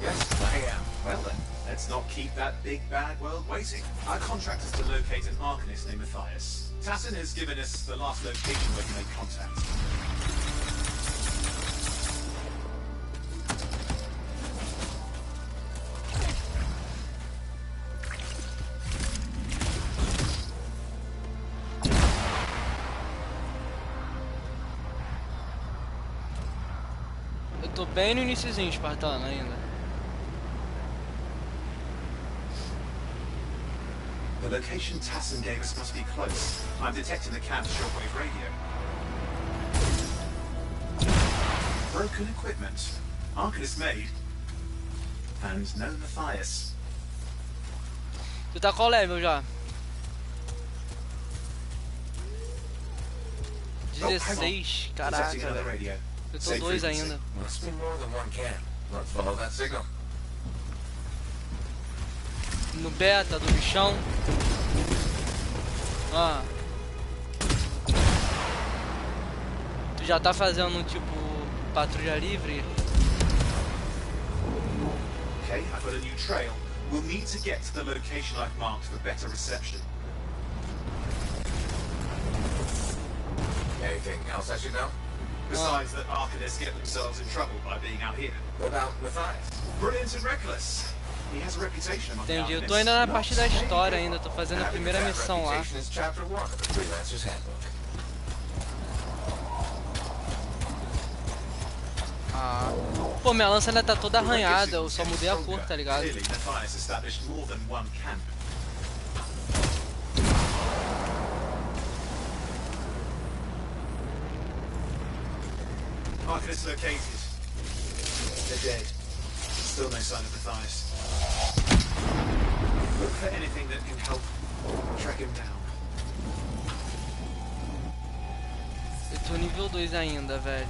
Speaker 10: Yes, I am. Well then, let's not keep that big bad world waiting. Our contract is to locate an Arcanist named Matthias. Tassin has given us the last location where he made contact.
Speaker 17: Eu tô bem no iniciozinho, espartano, ainda.
Speaker 10: The location Tassin gave us must be close. I'm detecting the cam's shortwave radio. Broken equipment. Arcanist made. And no Matthias.
Speaker 17: Tu tá qual level já? 16, caraca, velho. Eu tô 2 ainda.
Speaker 4: Must be more than one cam. Let's follow that signal.
Speaker 17: no beta do bichão. Ah. Tu já tá fazendo tipo patrulha livre?
Speaker 10: Okay, I've got a new trail. We'll need to get to the location I've marked for better reception.
Speaker 3: Anything else I should know?
Speaker 10: Besides that Arcanists get themselves in trouble by being out here.
Speaker 3: What about Matthias?
Speaker 10: Brilliant and reckless. He has a reputation among
Speaker 17: Entendi, eu tô
Speaker 10: Arcanists.
Speaker 17: ainda na parte da história ainda, tô fazendo a primeira missão lá.
Speaker 3: Reputation is chapter 1 of the Freelancer's Handbook.
Speaker 17: Ah. Pô, minha lança ainda tá toda arranhada, eu só mudei a cor, tá ligado?
Speaker 10: Clearly, Matthias established more than one camp. Arcanists located. They're dead. Still no sign of Matthias. Look for anything that can help track him down.
Speaker 17: Eu tô nível 2 ainda, velho.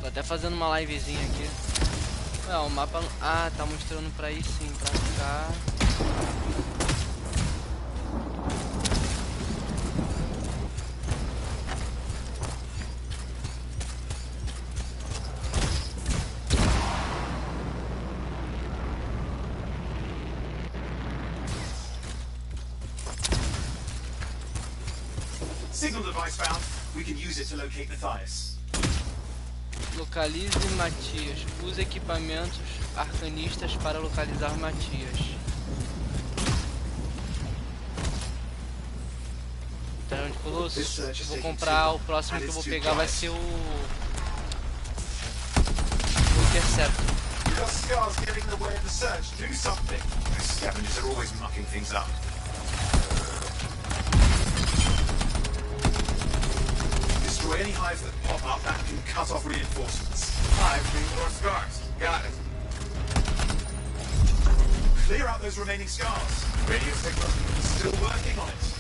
Speaker 17: Tô até fazendo uma livezinha aqui. Ué, o mapa... Ah, tá mostrando pra ir sim, pra cá.
Speaker 10: Signal device found. We can use it to locate Matthias.
Speaker 17: Localize Matias. Use equipamentos arcanistas para localizar Matias. Então, de Colossus, eu vou comprar, o próximo que eu vou pegar vai ser o Interceptor.
Speaker 10: Got scars getting in the way of the search. Do something. Those scavengers are always mucking things up. Destroy any hives that pop up that can cut off reinforcements.
Speaker 3: Hives mean more scars. Got it.
Speaker 10: Clear out those remaining scars.
Speaker 3: Radio signal.
Speaker 10: Still working on it.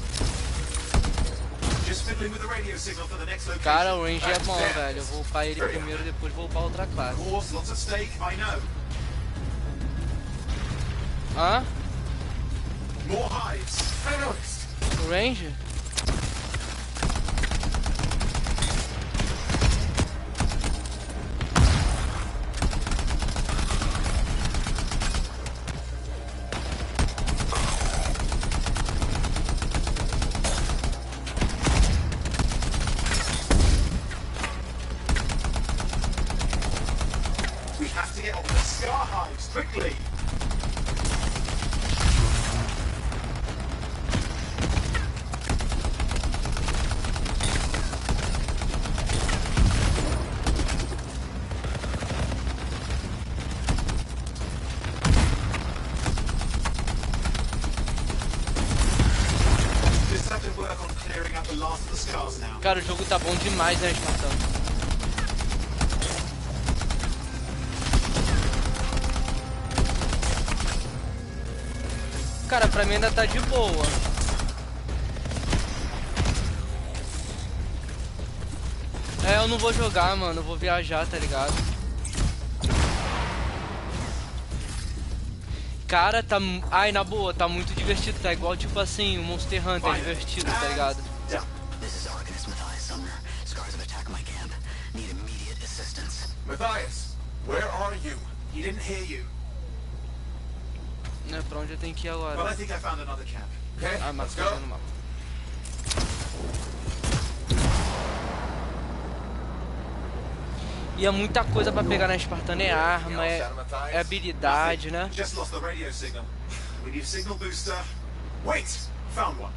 Speaker 10: Just fiddling with the radio signal for the next location.
Speaker 17: Cara, o range é bom, velho. Eu vou upar ele primeiro, depois vou upar outra classe.
Speaker 10: Of course, lots of stake, I know.
Speaker 17: Hã?
Speaker 10: More hives.
Speaker 3: I noticed.
Speaker 17: O range?
Speaker 10: We have to get off the scar hives quickly. Just have to work on clearing out the last of the scars now.
Speaker 17: Cara, o jogo tá bom demais, né, Espartano? Cara, pra mim ainda tá de boa. É, eu não vou jogar, mano. Eu vou viajar, tá ligado? Cara, tá... Ai, na boa, tá muito divertido. Tá igual, tipo assim, o Monster Hunter divertido, tá ligado?
Speaker 4: This is Arcanist Matthias Sumner. Scars have attacked my camp. Need immediate assistance.
Speaker 3: Matthias, where are you?
Speaker 10: He didn't hear you.
Speaker 17: Né, pra onde eu tenho que ir agora?
Speaker 10: But I think I found another camp.
Speaker 3: Okay,
Speaker 17: Ah, mas
Speaker 3: let's
Speaker 17: tô
Speaker 3: go.
Speaker 17: vendo o mapa. E é muita coisa pra pegar na Espartana, é arma, é habilidade, né?
Speaker 10: Just lost the radio signal. We need a signal booster. Wait! Found one.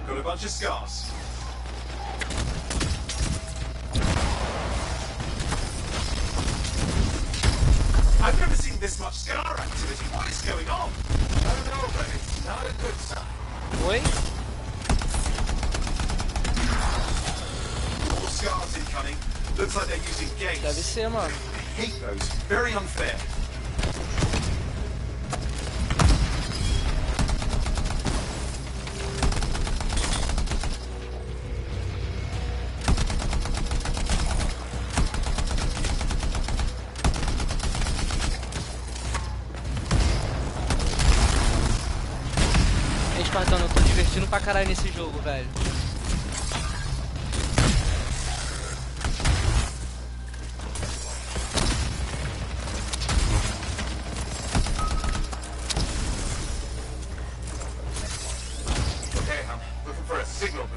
Speaker 10: Got a bunch of scars. I've never seen this much scar activity. What is going on?
Speaker 3: I don't know, but it's not a good sign.
Speaker 17: Oi?
Speaker 10: More scars incoming. Looks like they're using gates.
Speaker 17: Deve ser, mano.
Speaker 10: I hate those. Very unfair.
Speaker 17: pra caralho nesse jogo, velho.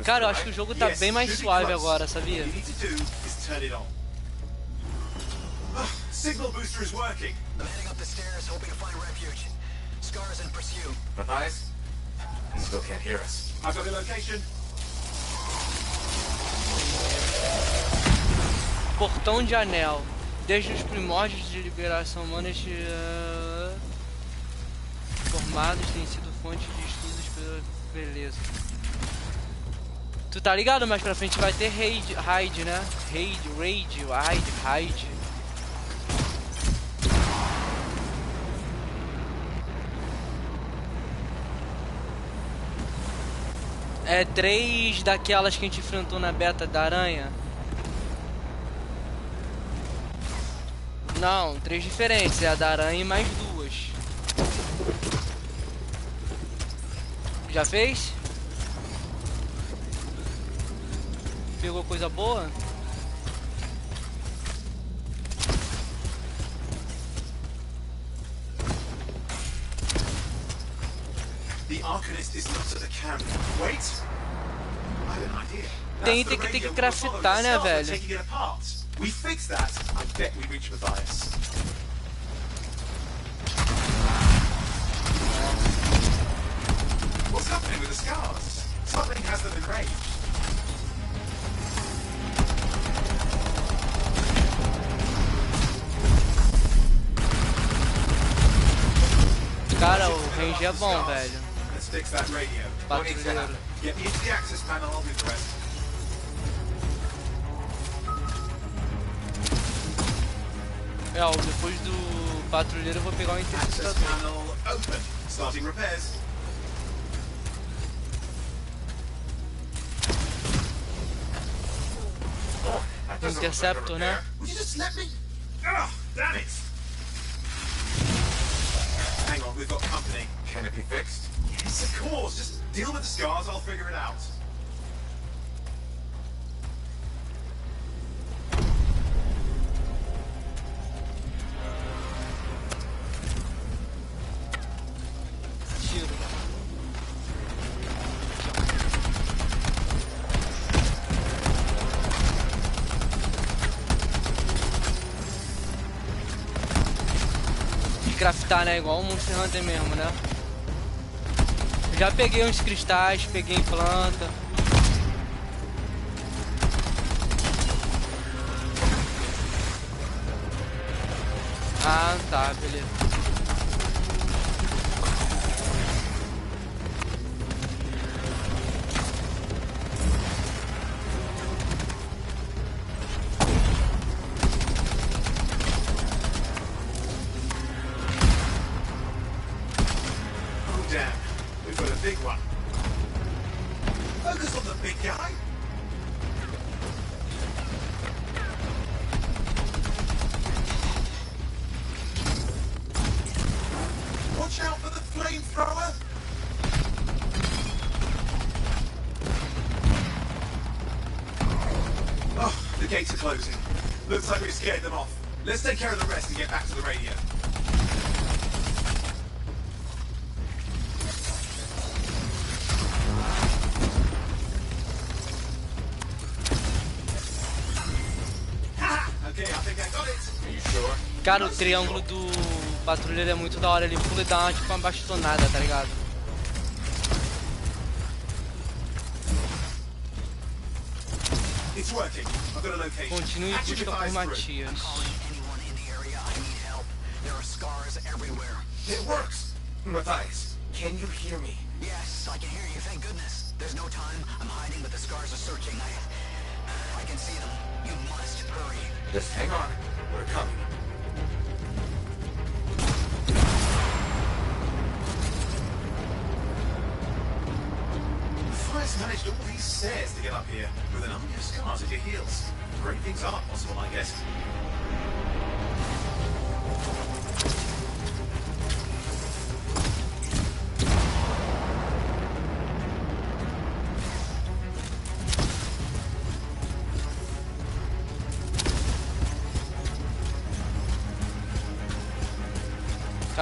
Speaker 17: Cara, eu acho que o jogo tá bem mais suave agora, sabia?
Speaker 4: Signal booster is working. I'm heading up the stairs, hoping to find refuge. Scars in pursuit.
Speaker 7: Matthias? He still can't hear us.
Speaker 10: I've got the location.
Speaker 17: Portão de anel. Desde os primórdios de liberação humana, estes formados têm sido fonte de estudos pela beleza. Tu tá ligado? Mais pra frente vai ter raid, né? Raid. É 3 daquelas que a gente enfrentou na beta da aranha. Não, 3 diferentes. É a da aranha e mais 2. Já fez? Pegou coisa boa?
Speaker 10: The Arcanist is not at the camp. Wait! I have an idea.
Speaker 17: Tem que craftar, né, velho?
Speaker 10: We fix that. I bet we reach Matthias. What's happening with the scars? Something has them enraged.
Speaker 17: Cara, o range é bom, velho.
Speaker 10: Let's fix that radio.
Speaker 17: Patrulheiro.
Speaker 10: Get me into the access panel, I'll do the rest.
Speaker 17: Depois do patrulheiro eu vou pegar o interceptador.
Speaker 10: Access panel open. Starting repairs.
Speaker 17: Interceptor, né?
Speaker 10: Would you just let me? Oh, damn it! Hang on, we've got company.
Speaker 7: Can it be fixed?
Speaker 10: Yes, of course. Just deal with the scars, I'll figure it out.
Speaker 17: Tiro. Craftar, né? Igual o Monster Hunter mesmo, né? Já peguei uns cristais, peguei planta. Ah, tá, beleza.
Speaker 10: Closing. Looks like we've scared them off. Let's take care of the rest and get back to the radio. Okay, I think I got it.
Speaker 7: Are you sure?
Speaker 17: Cara, o triângulo do patrulheiro é muito da hora. Ele pula e dá tipo uma bastonada, tá ligado?
Speaker 10: It's working. I've got a location.
Speaker 17: Continue e busca por Matias.
Speaker 4: There are scars everywhere.
Speaker 7: It works! Matthias, can you hear me?
Speaker 4: Yes, I can hear you, thank goodness. There's no time. I'm hiding, but the scars are searching. I can see them. You must hurry.
Speaker 7: Just hang on. We're coming.
Speaker 10: Matthias managed all these stairs to get up here with an army of scars at your heels. Great things are possible, I guess.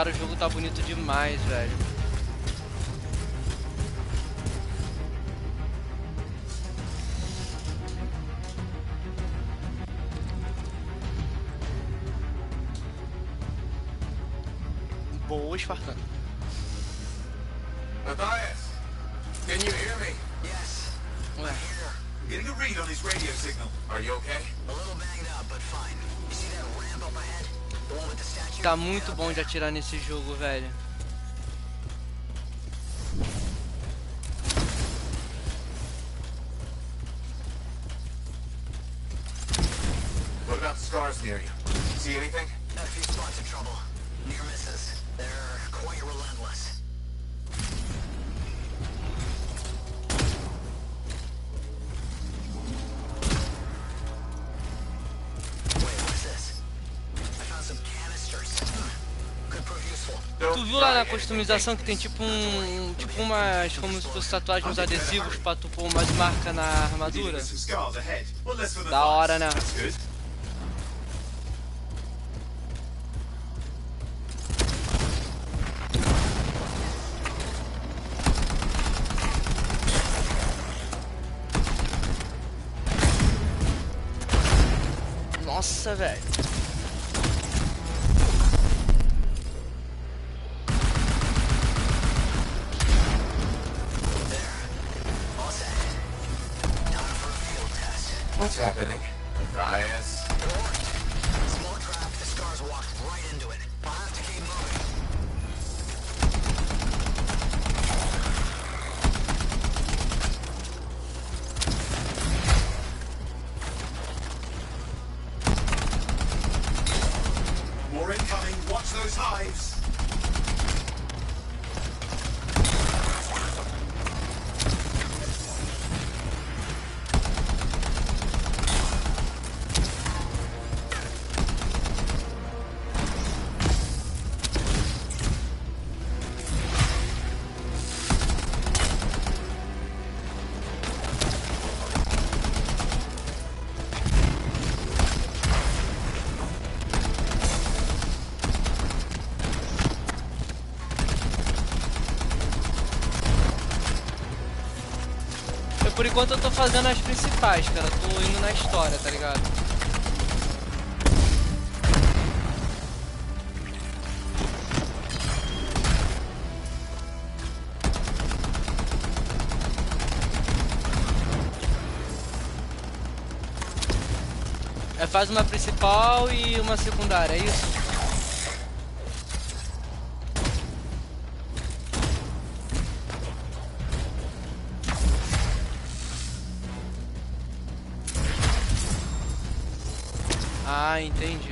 Speaker 17: Cara, o jogo tá bonito demais, velho. Boa, Espartano.
Speaker 4: Matthias, can you hear me? Yes.
Speaker 17: Ué.
Speaker 4: I'm getting a read on his radio signal. Are you okay? A little banged up, but fine. You see that ramp up ahead? The one with the statue?
Speaker 17: Tá muito bom de atirar nesse jogo, velho.
Speaker 4: What about the stars near you? See anything? A few spots of trouble. Near misses. They're quite relentless. Wait, what's this? I found some canisters. Could prove useful.
Speaker 17: Tu viu lá na customização que tem tipo umas, como se fosse tatuagem, uns adesivos pra tu pôr umas marcas na armadura? Da hora, né? Nossa, velho.
Speaker 4: What's happening? Matthias. Small trap. The scars walked right into it. I'll have to keep moving.
Speaker 10: More incoming. Watch those hives.
Speaker 17: Por enquanto eu tô fazendo as principais, cara. Tô indo na história, tá ligado? É, faz uma principal e uma secundária, é isso? Ah, entendi.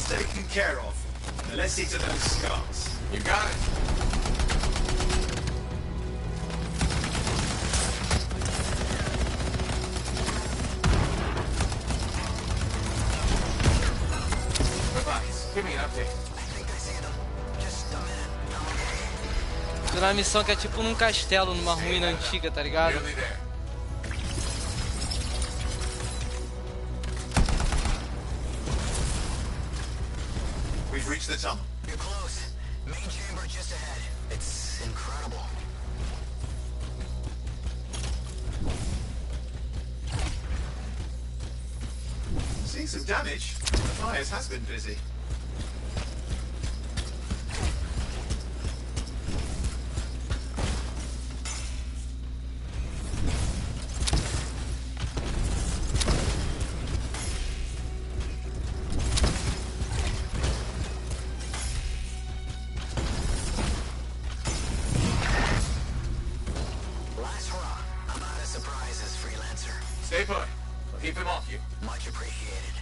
Speaker 10: Taken care of. Now let's see to those scars.
Speaker 4: You got it. Give me an update.
Speaker 17: Tô na missão que é tipo num castelo, numa ruína antiga, tá ligado?
Speaker 4: Nearly there. close. Main chamber just ahead. It's incredible.
Speaker 10: Seeing some damage. Matthias has been busy.
Speaker 4: Last hurrah. I'm out of surprises, freelancer.
Speaker 7: Stay put. I'll keep him off you.
Speaker 4: Much appreciated.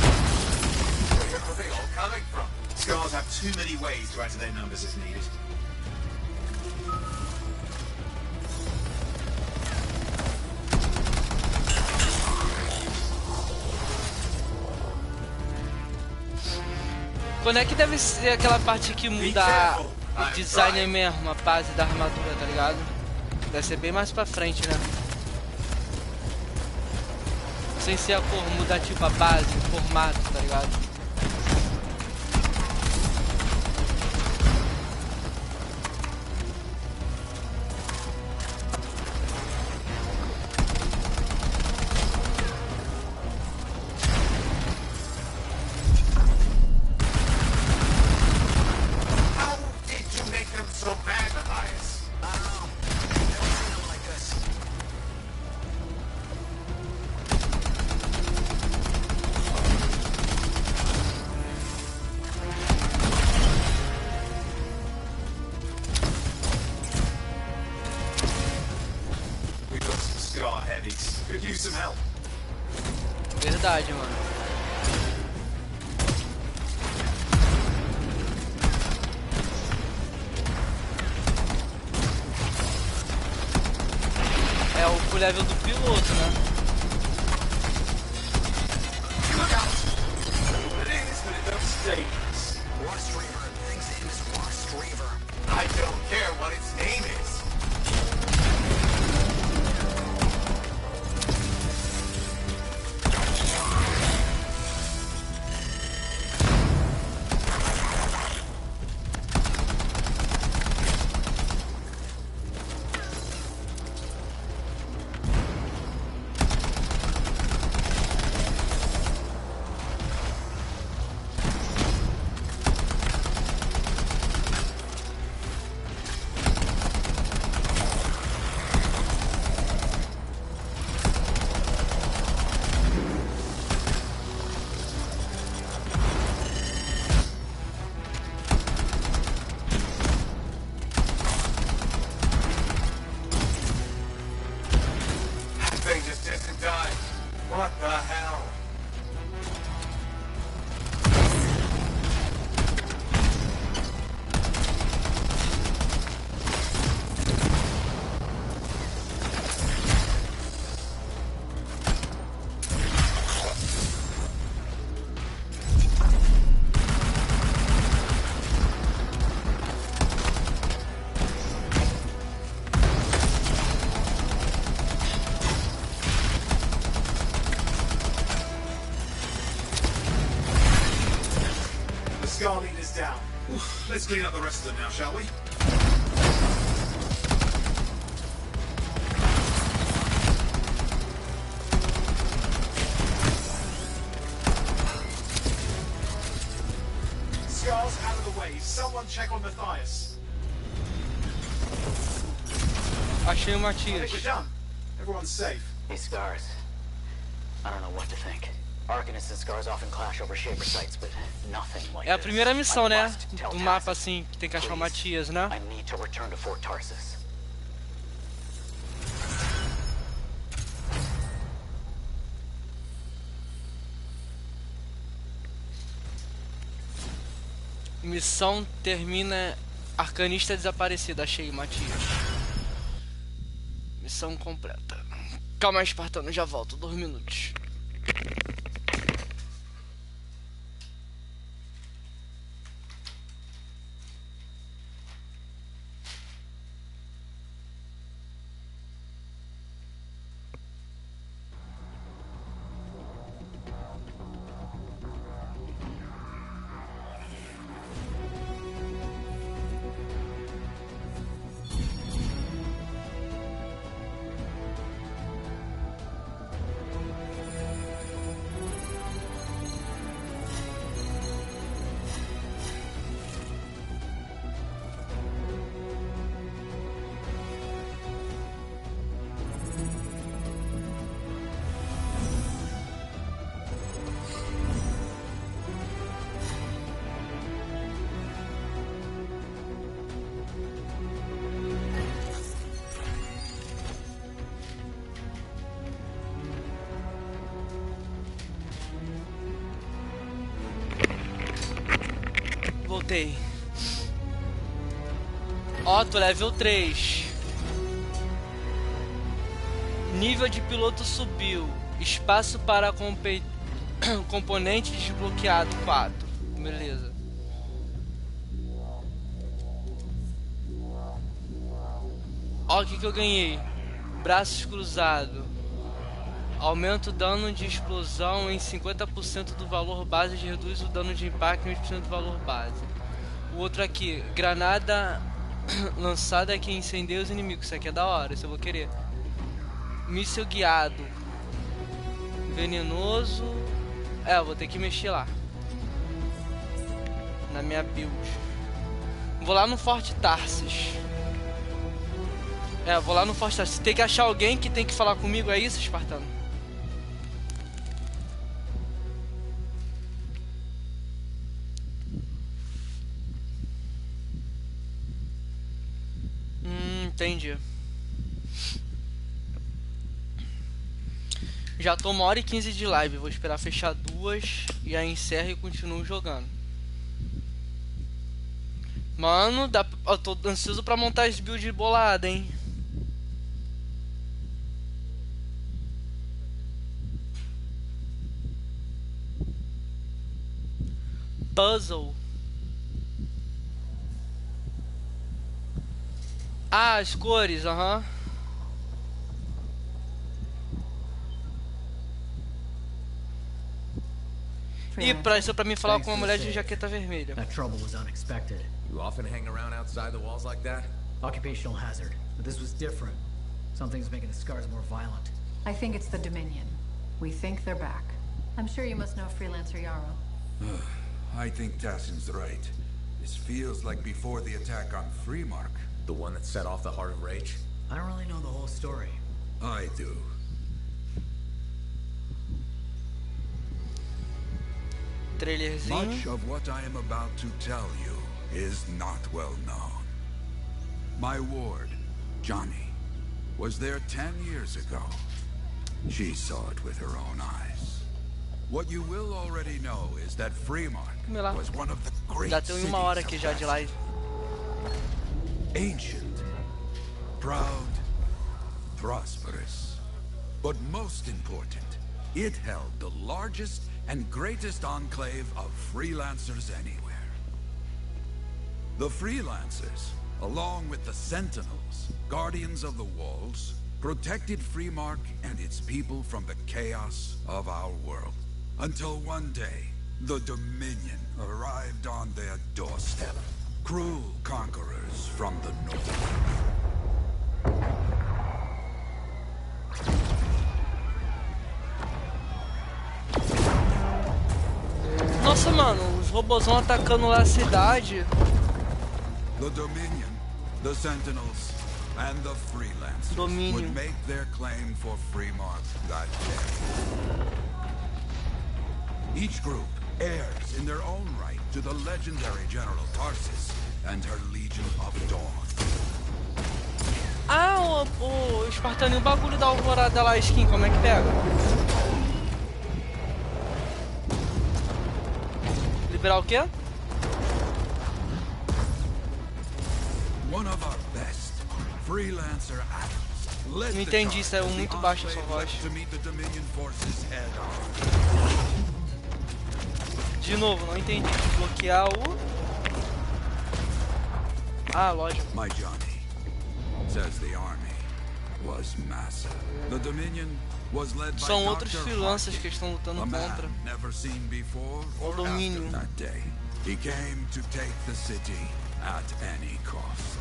Speaker 7: Where are they all coming from?
Speaker 10: Scars have too many ways to add to their numbers if needed.
Speaker 17: Quando é que deve ser aquela parte que muda o design mesmo, a base da armadura, tá ligado? Deve ser bem mais pra frente, né? Sem ser a cor, mudar tipo a base, o formato, tá ligado?
Speaker 7: How did you make them so bad, Matthias?
Speaker 4: I don't know. Never seen them like this.
Speaker 10: We've got some scar heavies. Could use some help.
Speaker 17: Verdade, mano. É o full level do piloto, né?
Speaker 7: Look out! It is, but it don't stay.
Speaker 4: Rust Reaver. Thing's name is Rust Reaver.
Speaker 7: I don't care what its name is. That thing just didn't die. What the hell?
Speaker 10: The scar leader's down. Oof, let's clean up the rest of them now, shall we? Scar's out of the way. Someone check on Matthias.
Speaker 17: Achei o
Speaker 10: I think
Speaker 17: Matias.
Speaker 10: we're done. Everyone's safe.
Speaker 4: These scars. I don't know what to think. Arcanists and scars often clash over Shaper sites, but nothing like
Speaker 17: É a
Speaker 4: this.
Speaker 17: primeira missão,
Speaker 4: I
Speaker 17: né?
Speaker 4: must tell
Speaker 17: Do
Speaker 4: Tassin.
Speaker 17: mapa assim, que tem que achar o Matias, né?
Speaker 4: I need to return to Fort Tarsus.
Speaker 17: Missão termina. Arcanista desaparecido. Achei, Matias. Missão completa. Calma aí, Espartano, já volto. 2 minutos. Voltei. Ó, tô level 3. Nível de piloto subiu. Espaço para componente desbloqueado 4. Beleza. Ó, o que eu ganhei? Braços cruzados. Aumenta o dano de explosão em 50% do valor base e reduz o dano de impacto em 20% do valor base. O outro aqui, granada lançada que incendeia os inimigos. Isso aqui é da hora, isso eu vou querer. Míssil guiado. Venenoso. É, eu vou ter que mexer lá. Na minha build. Vou lá no Forte Tarsis. É, vou lá no Forte Tarsis. Tem que achar alguém que tem que falar comigo, é isso, Espartano? Entendi. Já tô 1h15 de live. Vou esperar fechar 2 e aí encerro e continuo jogando. Mano, eu tô ansioso pra montar as builds boladas, hein? Puzzle. Ah, as cores, aham. E pra isso pra mim falar com uma mulher de jaqueta vermelha.
Speaker 19: That trouble was unexpected.
Speaker 11: You often hang around outside the walls like that?
Speaker 19: Occupational hazard, but this was different. Something's making the scars more violent.
Speaker 14: I think it's the Dominion. We think they're back. I'm sure you must know Freelancer Yarrow.
Speaker 20: I think Tassin's right. This feels like before the attack on Freemark.
Speaker 11: The one that set off the Heart of Rage?
Speaker 19: I don't really know the whole story.
Speaker 20: I do.
Speaker 17: Trailerzinho.
Speaker 20: Much of what I am about to tell you is not well known. My ward, Johnny, was there 10 years ago. She saw it with her own eyes. What you will already know is that Freemark was one of the great
Speaker 17: Já tem 1 hora aqui já de live.
Speaker 20: Ancient, proud, prosperous. But most important, it held the largest and greatest enclave of freelancers anywhere. The freelancers, along with the Sentinels, guardians of the walls, protected Freemark and its people from the chaos of our world. Until one day, the Dominion arrived on their doorstep. Cruel conquerors from the north.
Speaker 17: Nossa, mano, os robôzão atacando lá a cidade.
Speaker 20: The Dominion, the Sentinels, and the Freelancers would make their claim for Freemark that day. Each group heirs in their own right to the legendary General Tarsis and her Legion of Dawn.
Speaker 17: Ah, o Espartano, o bagulho da alvorada lá, skin, como é que pega? Liberar o quê?
Speaker 20: One of our best, Freelancer Adams, led
Speaker 17: Não
Speaker 20: the
Speaker 17: entendi,
Speaker 20: charge
Speaker 17: saiu
Speaker 20: as the
Speaker 17: muito baixo a sua
Speaker 20: Enclave
Speaker 17: voz.
Speaker 20: left to meet the Dominion forces head on.
Speaker 17: De novo, não entendi. Desbloquear o... Ah, lógico.
Speaker 20: My Johnny says the army was massive. The Dominion was led by
Speaker 17: São outros
Speaker 20: Dr.
Speaker 17: freelancers
Speaker 20: Harkin,
Speaker 17: que estão lutando
Speaker 20: a man
Speaker 17: contra
Speaker 20: never seen before
Speaker 17: o
Speaker 20: or
Speaker 17: domínio.
Speaker 20: after that day. He came to take the city at any cost.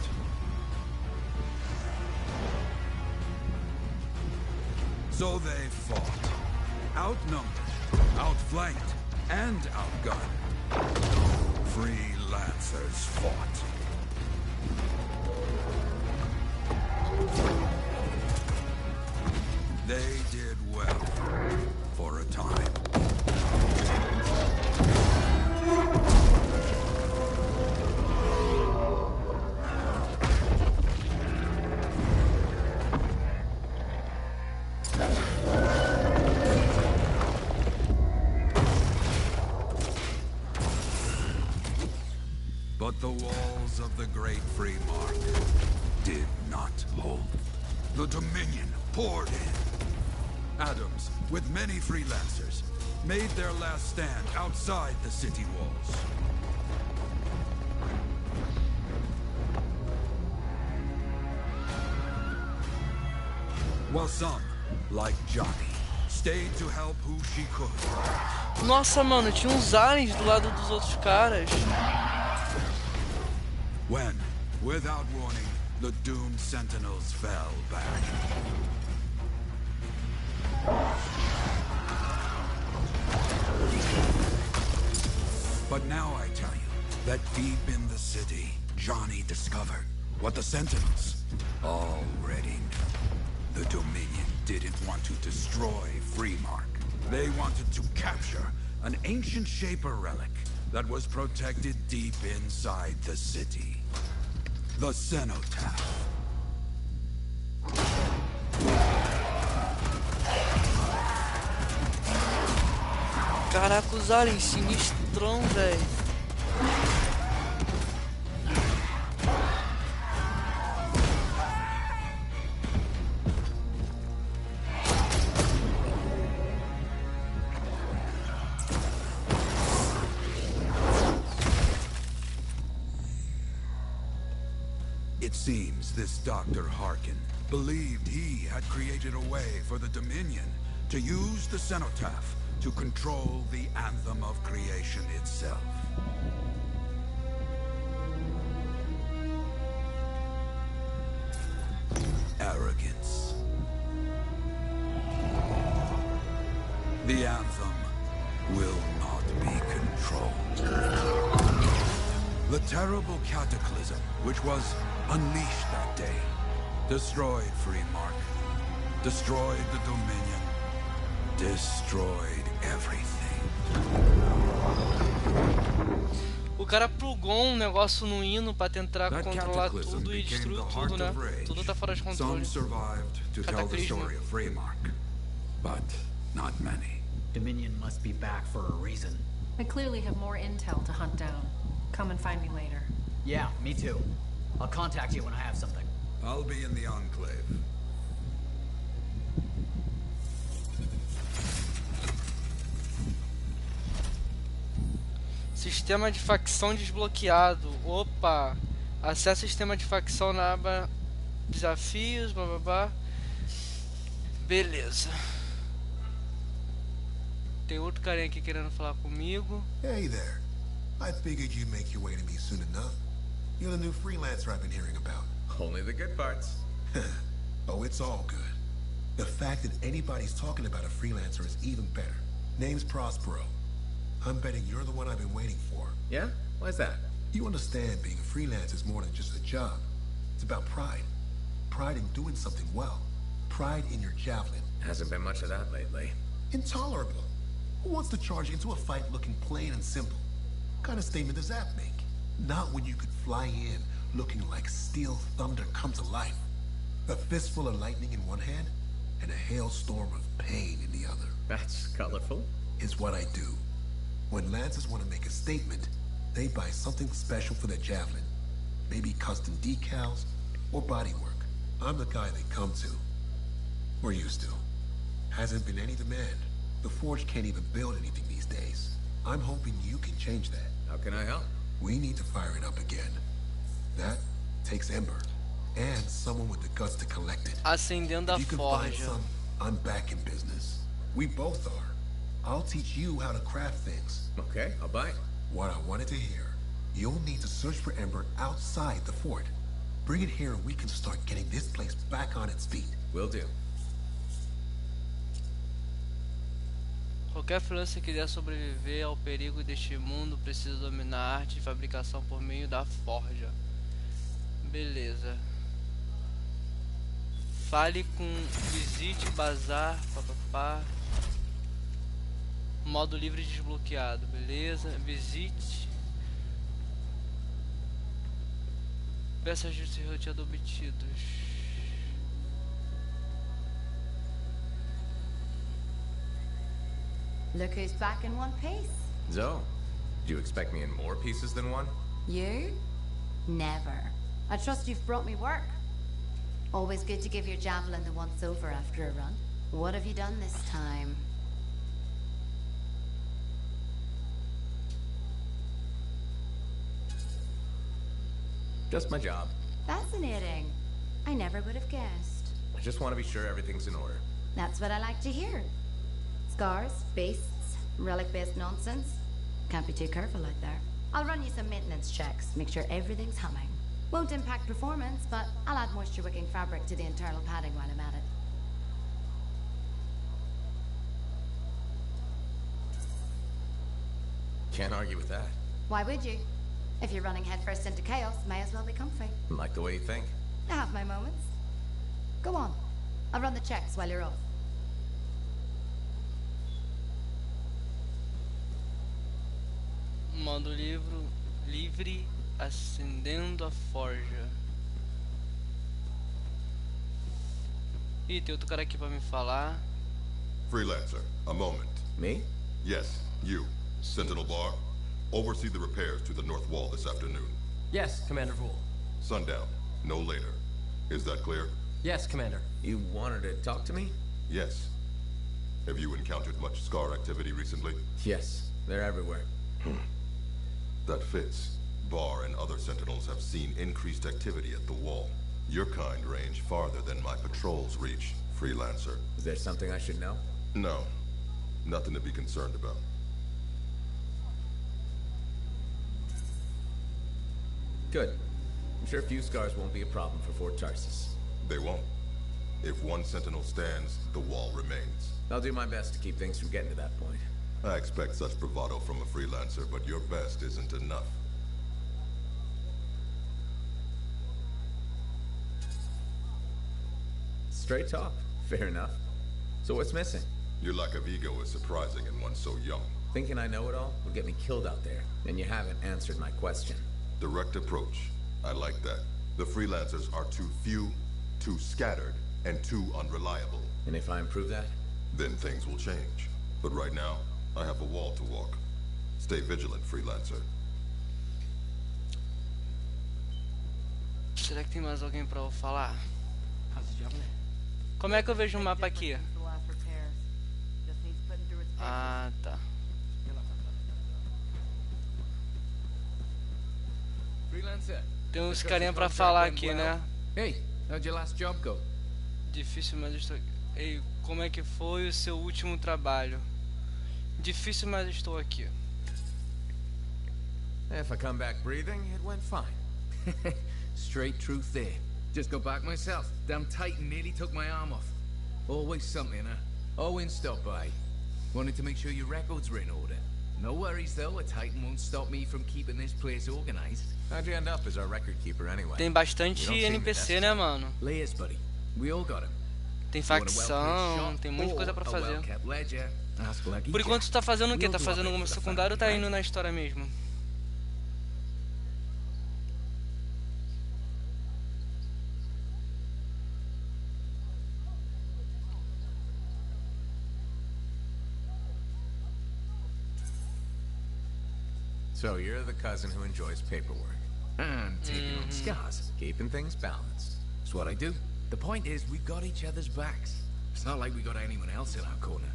Speaker 20: So they fought, outnumbered, outflanked, and outgunned. Freelancers fought. They did well for a time. But the walls of the Great Free Mark did not hold. The Dominion poured in. Adams, with many freelancers, made their last stand outside the city walls. While some, like Johnny, stayed to help who she could.
Speaker 17: Nossa, mano, tinha uns aliens do lado dos outros caras.
Speaker 20: When, without warning, the doomed sentinels fell back. But now I tell you that deep in the city, Johnny discovered what the sentinels already knew. The Dominion didn't want to destroy Freemark. They wanted to capture an ancient Shaper relic that was protected deep inside the city. The Cenotaph.
Speaker 17: Caraca, os aliens sinistrão, velho.
Speaker 20: It seems this Dr. Harkin believed he had created a way for the Dominion to use the Cenotaph to control the Anthem of creation itself. Arrogance. The Anthem will not be controlled. The terrible cataclysm which was unleashed that day destroyed Freemark, destroyed the Dominion, destroyed everything.
Speaker 17: O cara plugou um negócio no hino pra tentar controlar tudo e destruiu tudo, né? Tudo tá fora de controle.
Speaker 20: Some survived to tell the story of Freemark, but not many.
Speaker 19: Dominion must be back for a reason.
Speaker 14: I clearly have more intel to hunt down. Come and find me later.
Speaker 19: Yeah, me too. I'll contact you when I have something.
Speaker 20: I'll be in the Enclave.
Speaker 17: Sistema de facção desbloqueado. Opa! Acesse o sistema de facção na aba desafios, blá. Beleza. Tem outro carinha aqui querendo falar comigo.
Speaker 21: Hey there. I figured you'd make your way to me soon enough. You're the new freelancer I've been hearing about.
Speaker 11: Only the good parts.
Speaker 21: Oh, it's all good. The fact that anybody's talking about a freelancer is even better. Name's Prospero. I'm betting you're the one I've been waiting for.
Speaker 11: Yeah? Why's that?
Speaker 21: You understand being a freelancer is more than just a job. It's about pride. Pride in doing something well. Pride in your javelin.
Speaker 11: Hasn't been much of that lately.
Speaker 21: Intolerable. Who wants to charge into a fight looking plain and simple? What kind of statement does that make? Not when you could fly in looking like steel thunder come to life. A fistful of lightning in one hand and a hailstorm of pain in the other.
Speaker 11: That's colorful.
Speaker 21: Is what I do. When Lancers want to make a statement, they buy something special for their javelin. Maybe custom decals or bodywork. I'm the guy they come to. We're used to. Hasn't been any demand. The Forge can't even build anything these days. I'm hoping you can change that.
Speaker 11: How can I help?
Speaker 21: We need to fire it up again. That takes Ember. And someone with the guts to collect it.
Speaker 17: Acendendo a
Speaker 21: If you can find
Speaker 17: forja.
Speaker 21: some, I'm back in business. We both are. I'll teach you how to craft things.
Speaker 11: Okay, I'll buy it.
Speaker 21: What I wanted to hear. You'll need to search for Ember outside the fort. Bring it here and we can start getting this place back on its feet.
Speaker 11: Will do.
Speaker 17: Qualquer freelancer que quiser sobreviver ao perigo deste mundo precisa dominar a arte de fabricação por meio da forja. Beleza. Fale com visite bazar, papapá. Modo livre desbloqueado, beleza. Visite. Peças de roteado obtidos.
Speaker 12: Look who's back in one piece.
Speaker 11: Zoe, do you expect me in more pieces than one?
Speaker 12: You? Never. I trust you've brought me work. Always good to give your javelin the once over after a run. What have you done this time?
Speaker 11: Just my job.
Speaker 12: Fascinating. I never would have guessed.
Speaker 11: I just want to be sure everything's in order.
Speaker 12: That's what I like to hear. Scars, beasts, relic-based nonsense. Can't be too careful out there. I'll run you some maintenance checks, make sure everything's humming. Won't impact performance, but I'll add moisture-wicking fabric to the internal padding while I'm at it.
Speaker 11: Can't argue with that.
Speaker 12: Why would you? If you're running headfirst into chaos, may as well be comfy.
Speaker 11: Like the way you think.
Speaker 12: I have my moments. Go on. I'll run the checks while you're off.
Speaker 17: Modo livre acendendo a forja. Ih, tem outro cara aqui pra me falar.
Speaker 6: Freelancer, a moment.
Speaker 11: Me?
Speaker 6: Yes, you. Sentinel Bar. Oversee the repairs to the north wall this afternoon.
Speaker 22: Yes, Commander Vul.
Speaker 6: Sundown, no later. Is that clear?
Speaker 22: Yes, Commander.
Speaker 11: You wanted to talk to me?
Speaker 6: Yes. Have you encountered much Scar activity recently?
Speaker 11: Yes, they're everywhere.
Speaker 6: That fits. Bar and other Sentinels have seen increased activity at the wall. Your kind range farther than my patrols reach, Freelancer.
Speaker 11: Is there something I should know?
Speaker 6: No. Nothing to be concerned about.
Speaker 11: Good. I'm sure a few scars won't be a problem for Fort Tarsus.
Speaker 6: They won't. If one Sentinel stands, the wall remains.
Speaker 11: I'll do my best to keep things from getting to that point.
Speaker 6: I expect such bravado from a Freelancer, but your best isn't enough.
Speaker 11: Straight talk. Fair enough. So what's missing?
Speaker 6: Your lack of ego is surprising in one so young.
Speaker 11: Thinking I know it all would get me killed out there, and you haven't answered my question.
Speaker 6: Direct approach. I like that. The Freelancers are too few, too scattered, and too unreliable.
Speaker 11: And if I improve that?
Speaker 6: Then things will change. But right now, I have a wall to walk. Stay vigilant, Freelancer.
Speaker 17: Será que tem mais alguém pra eu falar? Como é que eu vejo o mapa aqui? Ah, tá. Tem uns carinha pra falar aqui, né?
Speaker 22: Hey, how'd your last job go?
Speaker 17: Difícil, mas estou... Ei, como é que foi o seu último trabalho? Difícil, mas estou aqui.
Speaker 11: If I come back breathing, it went fine.
Speaker 22: Straight truth there. Just got back myself. Damn Titan nearly took my arm off. Always something, huh? Owen stopped by. Wanted to make sure your records were in order. No worries though, a Titan won't stop me from keeping this place organized.
Speaker 11: How'd you end up as our record keeper anyway?
Speaker 17: Tem bastante NPC, né, mano?
Speaker 22: Layers, buddy. We all got him.
Speaker 17: Tem facção, tem muita coisa pra fazer. Por enquanto tu tá fazendo o quê? Tá fazendo alguma secundária ou tá indo na história mesmo?
Speaker 11: So you're the cousin who enjoys paperwork.
Speaker 22: And taking on scars, keeping things balanced. That's what I do. The point is, we've got each other's backs. It's not like we got anyone else in our corner.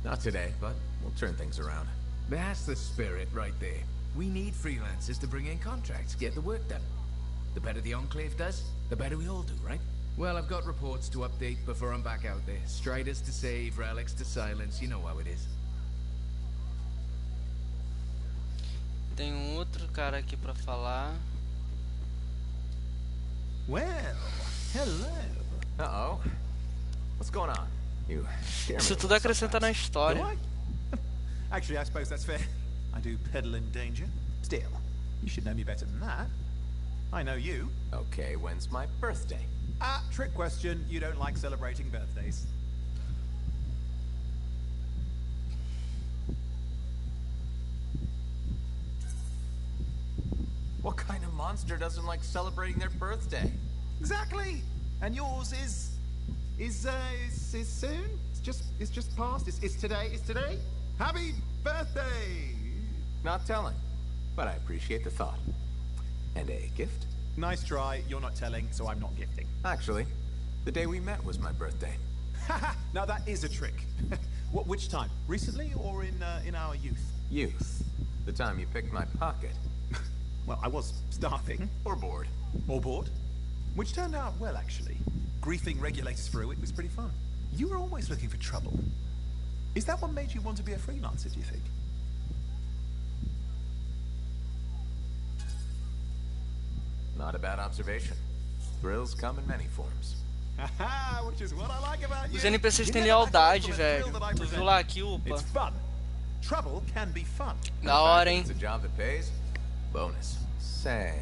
Speaker 22: Not today, but we'll turn things around. That's the spirit right there. We need freelancers to bring in contracts, get the work done. The better the Enclave does, the better we all do, right? Well, I've got reports to update before I'm back out there. Striders to save, relics to silence, you know how it is.
Speaker 17: Tem outro cara aqui pra falar.
Speaker 15: Well, hello.
Speaker 11: Uh-oh. What's going on? You scare me.
Speaker 17: Isso tudo acrescenta na história.
Speaker 15: Actually, I suppose that's fair. I do peddle in danger. Still, you should know me better than that. I know you.
Speaker 11: Okay, when's my birthday?
Speaker 15: Trick question. You don't like celebrating birthdays.
Speaker 11: What kind of monster doesn't like celebrating their birthday?
Speaker 15: Exactly. And yours is soon. It's just past. It's today. It's today. Happy birthday.
Speaker 11: Not telling, but I appreciate the thought. And a gift?
Speaker 15: Nice try. You're not telling, so I'm not gifting.
Speaker 11: Actually, the day we met was my birthday.
Speaker 15: Now that is a trick. Which time? Recently or in our youth?
Speaker 11: Youth. The time you picked my pocket.
Speaker 15: Well, I was starving.
Speaker 11: Or bored.
Speaker 15: Or bored. Which turned out well, actually. Griefing regulators through it was pretty fun. You were always looking for trouble. Is that what made you want to be a freelancer, do you think?
Speaker 11: Not a bad observation. Thrills come in many forms.
Speaker 15: Which is what I like about you.
Speaker 17: Os NPCs têm lealdade, velho. Tu viu lá aqui, upa.
Speaker 15: It's fun. Trouble can be fun.
Speaker 17: Da hora, hein?
Speaker 11: It's a job that pays. Bonus. Say,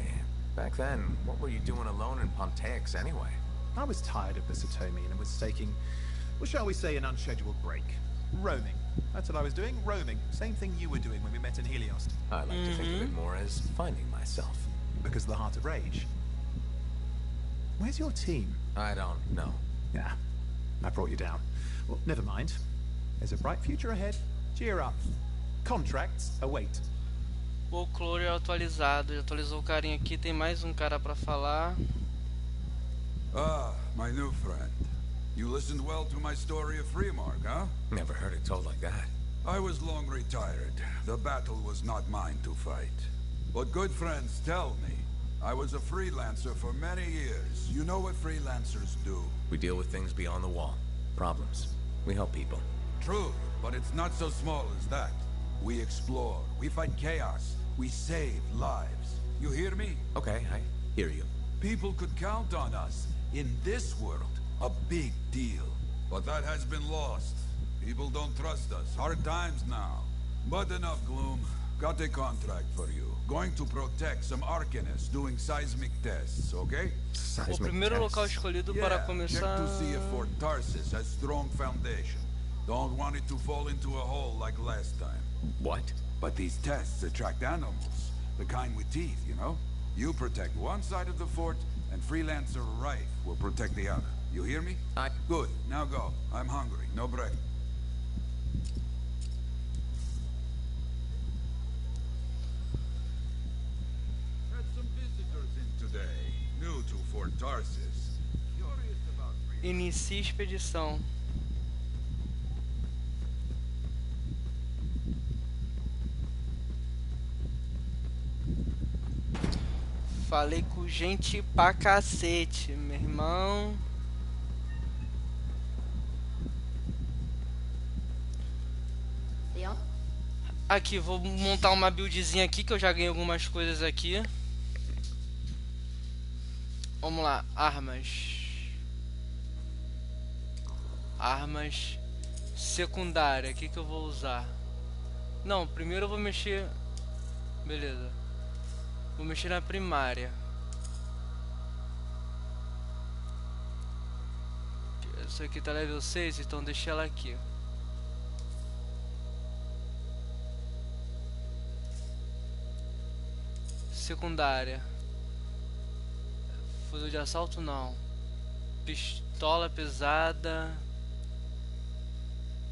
Speaker 11: back then, what were you doing alone in Pontaix anyway?
Speaker 15: I was tired of the Satomi and was taking, well, shall we say, an unscheduled break. Roaming. That's what I was doing, roaming. Same thing you were doing when we met in Heliost.
Speaker 11: I like to think of it more as finding myself.
Speaker 15: Because of the Heart of Rage. Where's your team?
Speaker 11: I don't know.
Speaker 15: Yeah, I brought you down. Well, never mind. There's a bright future ahead. Cheer up. Contracts await.
Speaker 17: Folclore atualizado. Já atualizou o carinha aqui. Tem mais um cara pra falar.
Speaker 20: Ah, my new friend. You listened well to my story of Freemark, huh?
Speaker 11: Never heard it told like that.
Speaker 20: I was long retired. The battle was not mine to fight. But good friends tell me, I was a freelancer for many years. You know what freelancers do.
Speaker 11: We deal with things beyond the wall. Problems. We help people.
Speaker 20: True, but it's not so small as that. We explore, we fight chaos, we save lives. You hear me?
Speaker 11: Okay, I hear you.
Speaker 20: People could count on us. In this world, a big deal. But that has been lost. People don't trust us. Hard times now. But enough gloom. Got a contract for you. Going to protect some arcanists doing seismic tests, okay?
Speaker 17: O primeiro local escolhido para começar.
Speaker 20: Check to see if Fort Tarsis has strong foundation. Don't want it to fall into a hole like last time.
Speaker 11: What?
Speaker 20: But these tests attract animals. The kind with teeth, you know? You protect one side of the fort, and Freelancer Rife will protect the other. You hear me? Good. Now go. I'm hungry. No break. Had some visitors in today. New to Fort Tarsis. Curious about
Speaker 17: Inicie expedição. Falei com gente pra cacete, meu irmão. Aqui, vou montar uma buildzinha aqui, que eu já ganhei algumas coisas aqui. Vamos lá, armas. Armas secundária, o que eu vou usar? Não, primeiro eu vou mexer... Beleza. Vou mexer na primária. Essa aqui tá level 6, então deixa ela aqui. Secundária. Fuzil de assalto não. Pistola pesada.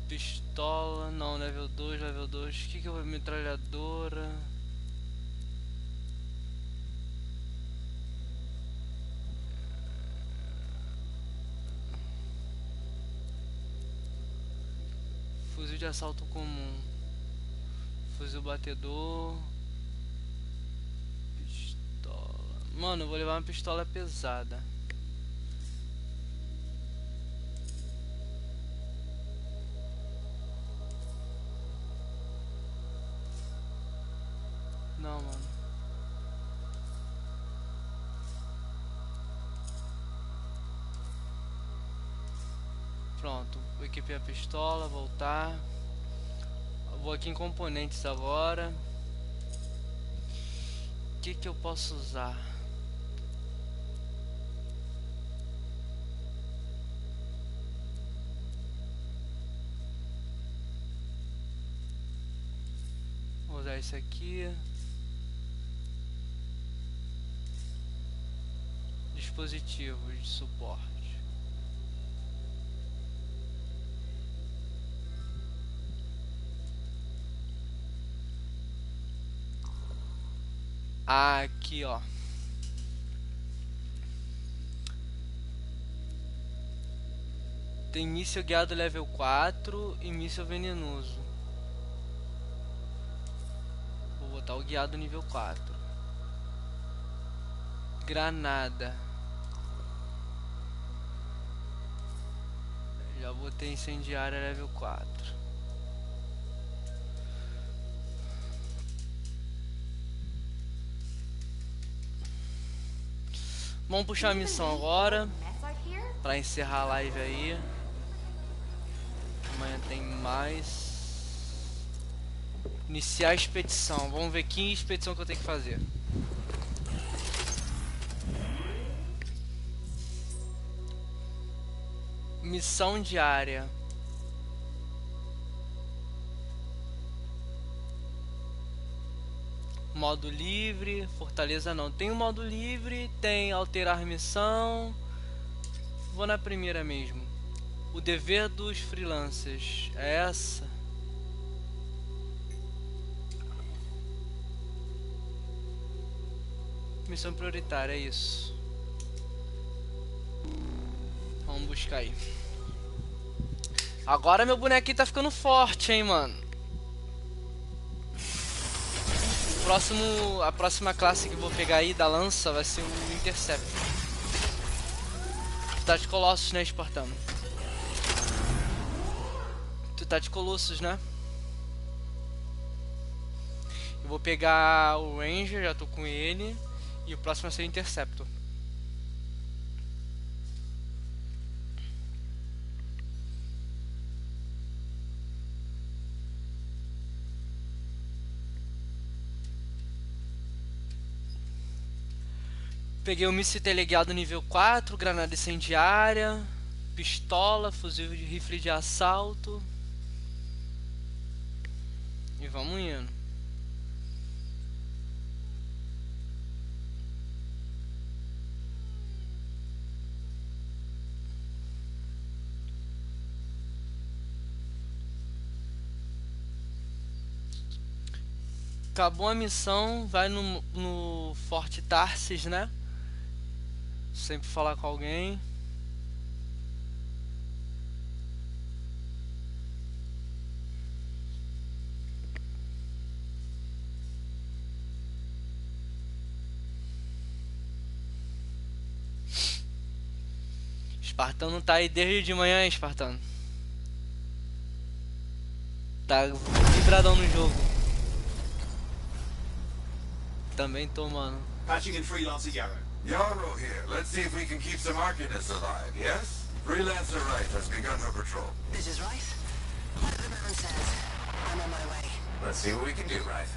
Speaker 17: Pistola, não, level 2, level 2. O que eu vou? Metralhadora. Fuzil de assalto comum. Fuzil batedor. Pistola. Mano, eu vou levar uma pistola pesada. Não, mano. Pronto, vou equipar a pistola, voltar. Eu vou aqui em componentes agora. O que eu posso usar? Vou usar esse aqui. Dispositivos de suporte. Aqui, ó. Tem míssil guiado level 4 e míssil venenoso. Vou botar o guiado nível 4. Granada. Já botei incendiária level 4. Vamos puxar a missão agora pra encerrar a live aí. Amanhã tem mais. Iniciar a expedição. Vamos ver que expedição que eu tenho que fazer. Missão diária. Modo livre, fortaleza não. Tem o modo livre, tem alterar missão. Vou na primeira mesmo. O dever dos freelancers. É essa? Missão prioritária, é isso. Vamos buscar aí. Agora meu bonequinho tá ficando forte, hein, mano. A próxima classe que eu vou pegar aí da lança vai ser o Intercept. Tu tá de Colossus, né, Espartano? Tu tá de Colossus, né? Eu vou pegar o Ranger, já tô com ele. E o próximo vai ser o Interceptor. Peguei o míssil teleguiado nível 4, granada incendiária, pistola, fuzil de rifle de assalto. E vamos indo. Acabou a missão, vai no Forte Tarsis, né? Sempre falar com alguém. Espartano tá aí desde de manhã, hein, Espartano? Tá vibradão no jogo. Também tô, mano.
Speaker 4: Patching in Freelancer Yarrow. Yarrow here. Let's see if we can keep some Arcanists alive, yes? Freelancer Wright has begun her patrol.
Speaker 5: This is Wright. Like the man says, I'm on my way.
Speaker 4: Let's see what we can do, Wright.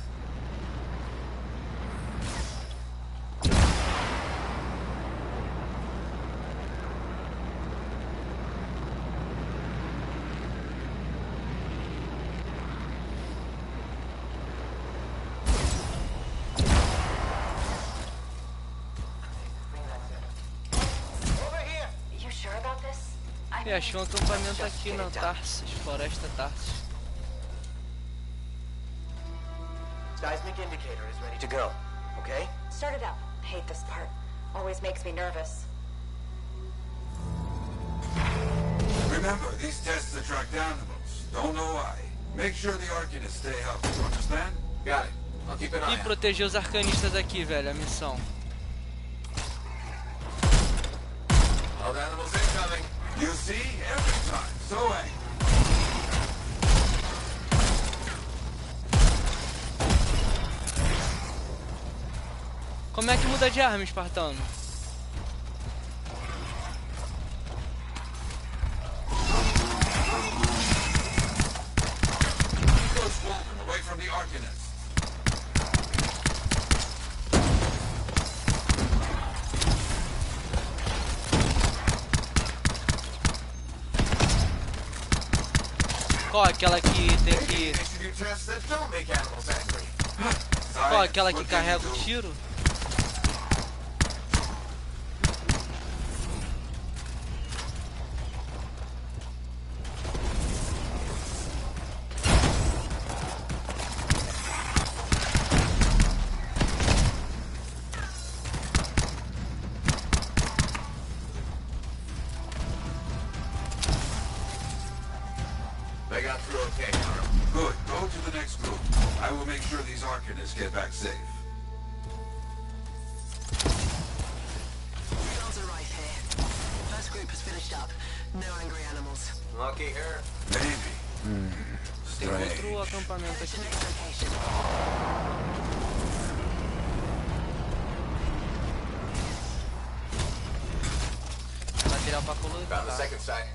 Speaker 17: E achei um acampamento aqui na Tarsis, Floresta Tarsis.
Speaker 1: Seismic indicator is ready to go, okay?
Speaker 5: Start it up. Hate this part. Always makes me nervous.
Speaker 20: Remember, these tests attract animals. Don't know why. Make sure the Arcanists stay healthy, you understand?
Speaker 1: Got it. I'll keep an eye
Speaker 17: E
Speaker 1: out.
Speaker 17: proteger os arcanistas aqui, velho, a missão.
Speaker 1: All the animals incoming.
Speaker 20: You see? Every time. So angry.
Speaker 17: Como é que muda de arma, espartano?
Speaker 20: Away from the Arcanists.
Speaker 17: Qual aquela que tem que... Qual aquela que carrega o tiro?
Speaker 1: They got through okay, Hara.
Speaker 20: Good. Go to the next group. I will make sure these Arcanists get back safe.
Speaker 5: Results are right here. First group has finished up. No angry animals.
Speaker 1: Lucky her.
Speaker 20: Maybe.
Speaker 17: Tem outro acampamento aqui. Material pra colocar.
Speaker 1: Found the second site.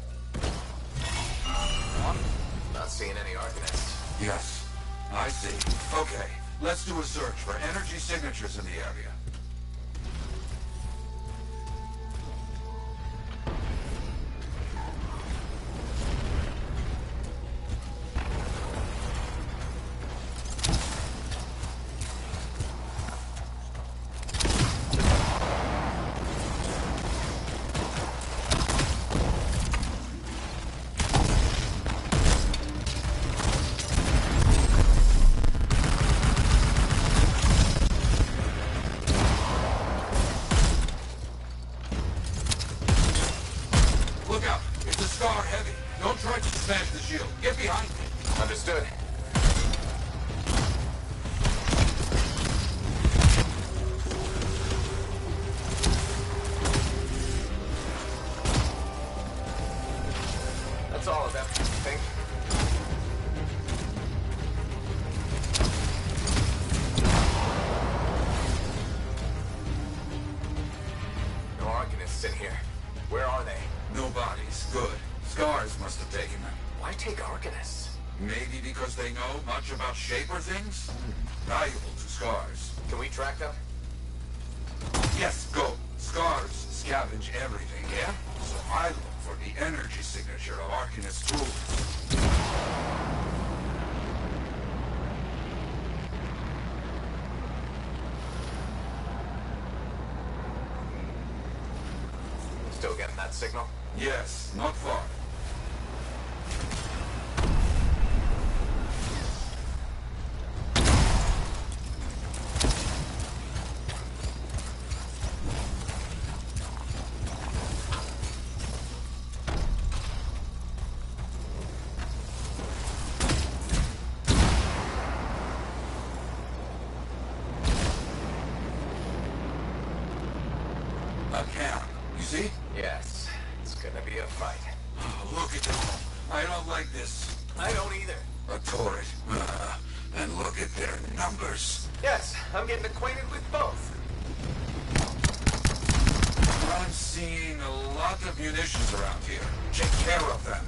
Speaker 1: Not seeing any Arcanists.
Speaker 20: Yes, I see. Okay, let's do a search for energy signatures in the area.
Speaker 1: Understood. That's all of them, I think. No Arcanists in here. Where are they?
Speaker 20: No bodies. Good. Scars must have taken them.
Speaker 1: Why take Arcanists?
Speaker 20: Maybe because they know much about Shaper things? Valuable to Scars.
Speaker 1: Can we track them?
Speaker 20: Yes, go. Scars scavenge everything, yeah? So I look for the energy signature of Arcanist tools.
Speaker 1: Still getting that signal?
Speaker 20: Yes, not far. A camp, you see?
Speaker 1: Yes. It's gonna be a fight.
Speaker 20: Oh, look at them. I don't like this.
Speaker 1: I don't either.
Speaker 20: A turret. And look at their numbers.
Speaker 1: Yes, I'm getting acquainted with both.
Speaker 20: I'm seeing a lot of munitions around here. Take care of them.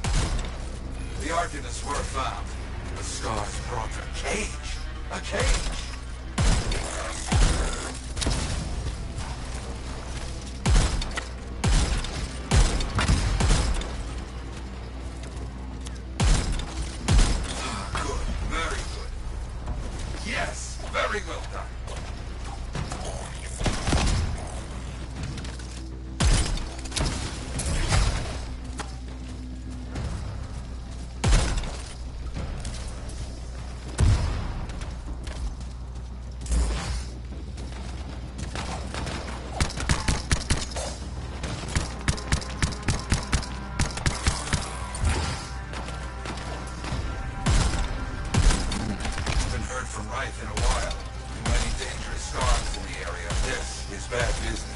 Speaker 20: The Arcanists were found. The Scars brought a cage. A cage! Good. Very good. Yes, very well done. Scythe in a while. Too many dangerous scars in the area. This is bad business.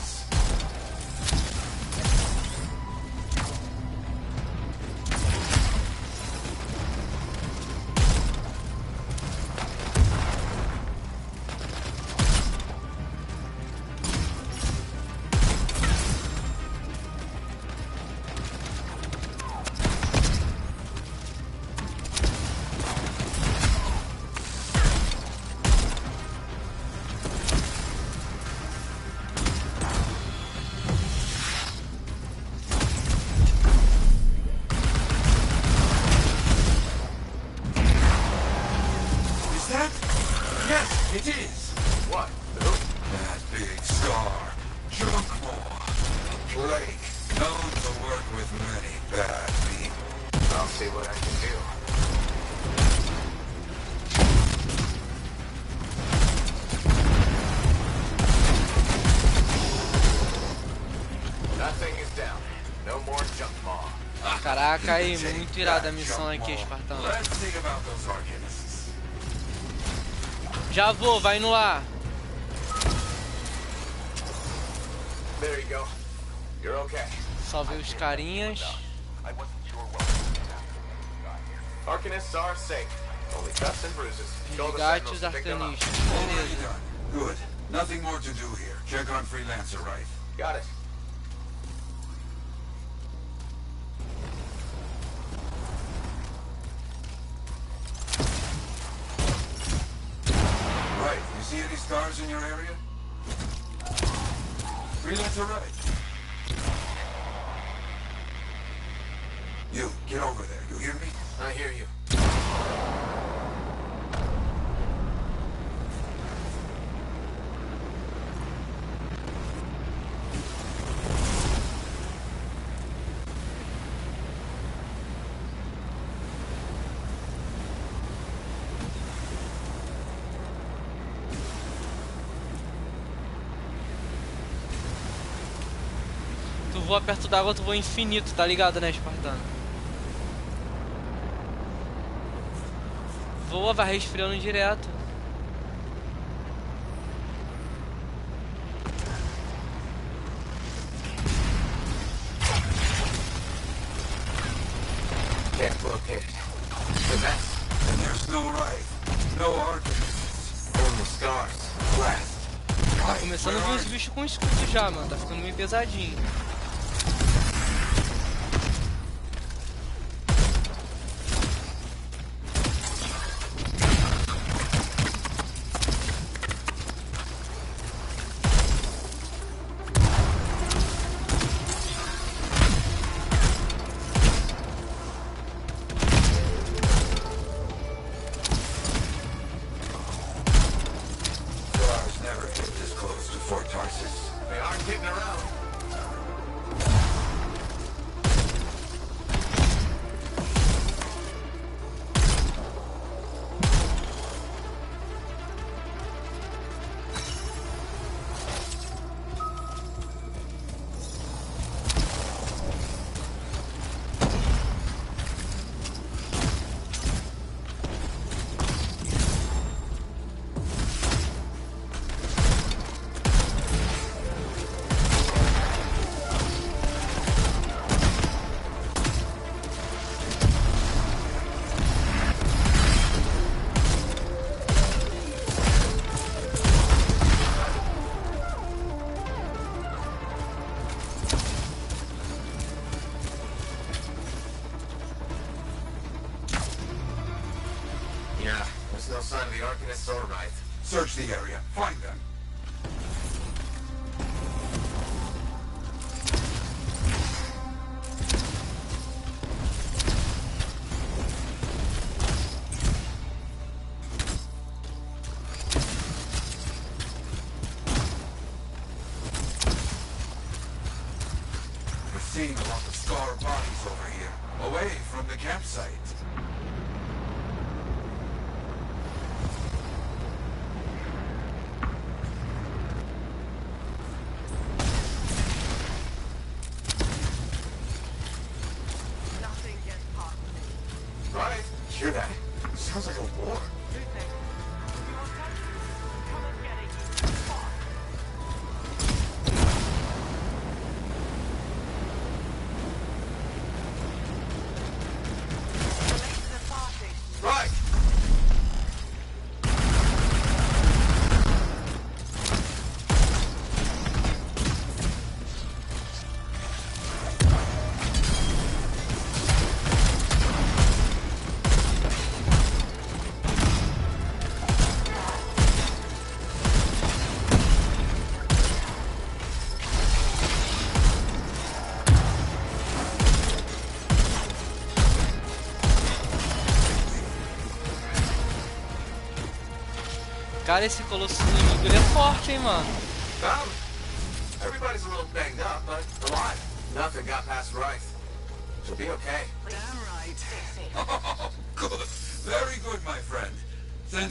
Speaker 4: It is.
Speaker 3: What?
Speaker 20: That big scar. Junk maw. Plague. Known to work with many bad people.
Speaker 3: I'll see what I can do. That thing is down. No more junk maw.
Speaker 17: Caraca, aí, muito irada a missão aqui, Espartano.
Speaker 20: Let's think about those arcanists.
Speaker 17: Já vou, vai no ar.
Speaker 3: There you go. You're okay.
Speaker 17: Salvei os carinhas.
Speaker 3: Arcanists are safe. Only cuts and bruises.
Speaker 17: Resgates arcanistas. Beleza.
Speaker 20: Good. Nothing more to do here. Check on Freelancer, right?
Speaker 3: Got it.
Speaker 20: Right. You see any stars in your area? Freelancer, right. You, get over there. You hear me?
Speaker 3: I hear you.
Speaker 17: Tu voa perto d'água, tu voa infinito, tá ligado, né, Espartano? Voa, vai resfriando direto.
Speaker 3: Can't locate it. The mess.
Speaker 20: And there's no right. No arcanists.
Speaker 3: Only scars.
Speaker 20: Blast.
Speaker 17: Tá começando a ver os bichos com escudo já, mano. Tá ficando meio pesadinho.
Speaker 3: They aren't getting around. Yeah, there's no sign of the Arcanists or right.
Speaker 20: Search the area. Find them. We're seeing a lot of scar bodies over here, away from the campsite.
Speaker 3: Right? Hear that? Sounds like a war.
Speaker 17: Cara, esse colosso inimigo ele é forte, hein, mano.
Speaker 4: Everybody's a little banged up, but alive. Nothing got past Rife. She'll be okay.
Speaker 5: Damn right.
Speaker 20: Oh, good. Very good, my friend.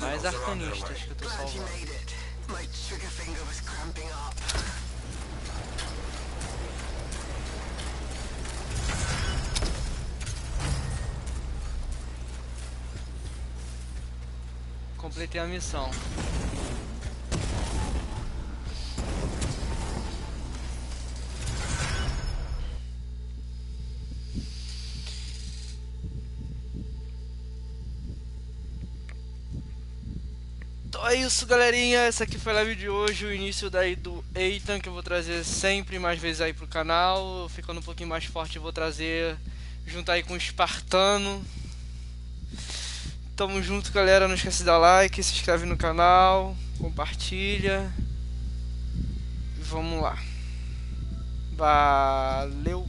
Speaker 17: Mais arcanistas que eu tô
Speaker 5: Glad you
Speaker 17: salvando.
Speaker 5: made it. My trigger finger was cramping up.
Speaker 17: Completei a missão. Então é isso, galerinha. Essa aqui foi a live de hoje, o início daí do Anthem, que eu vou trazer sempre mais vezes aí pro canal. Ficando um pouquinho mais forte, eu vou trazer junto aí com o Espartano. Tamo junto, galera. Não esquece de dar like, se inscreve no canal, compartilha. Vamos lá. Valeu.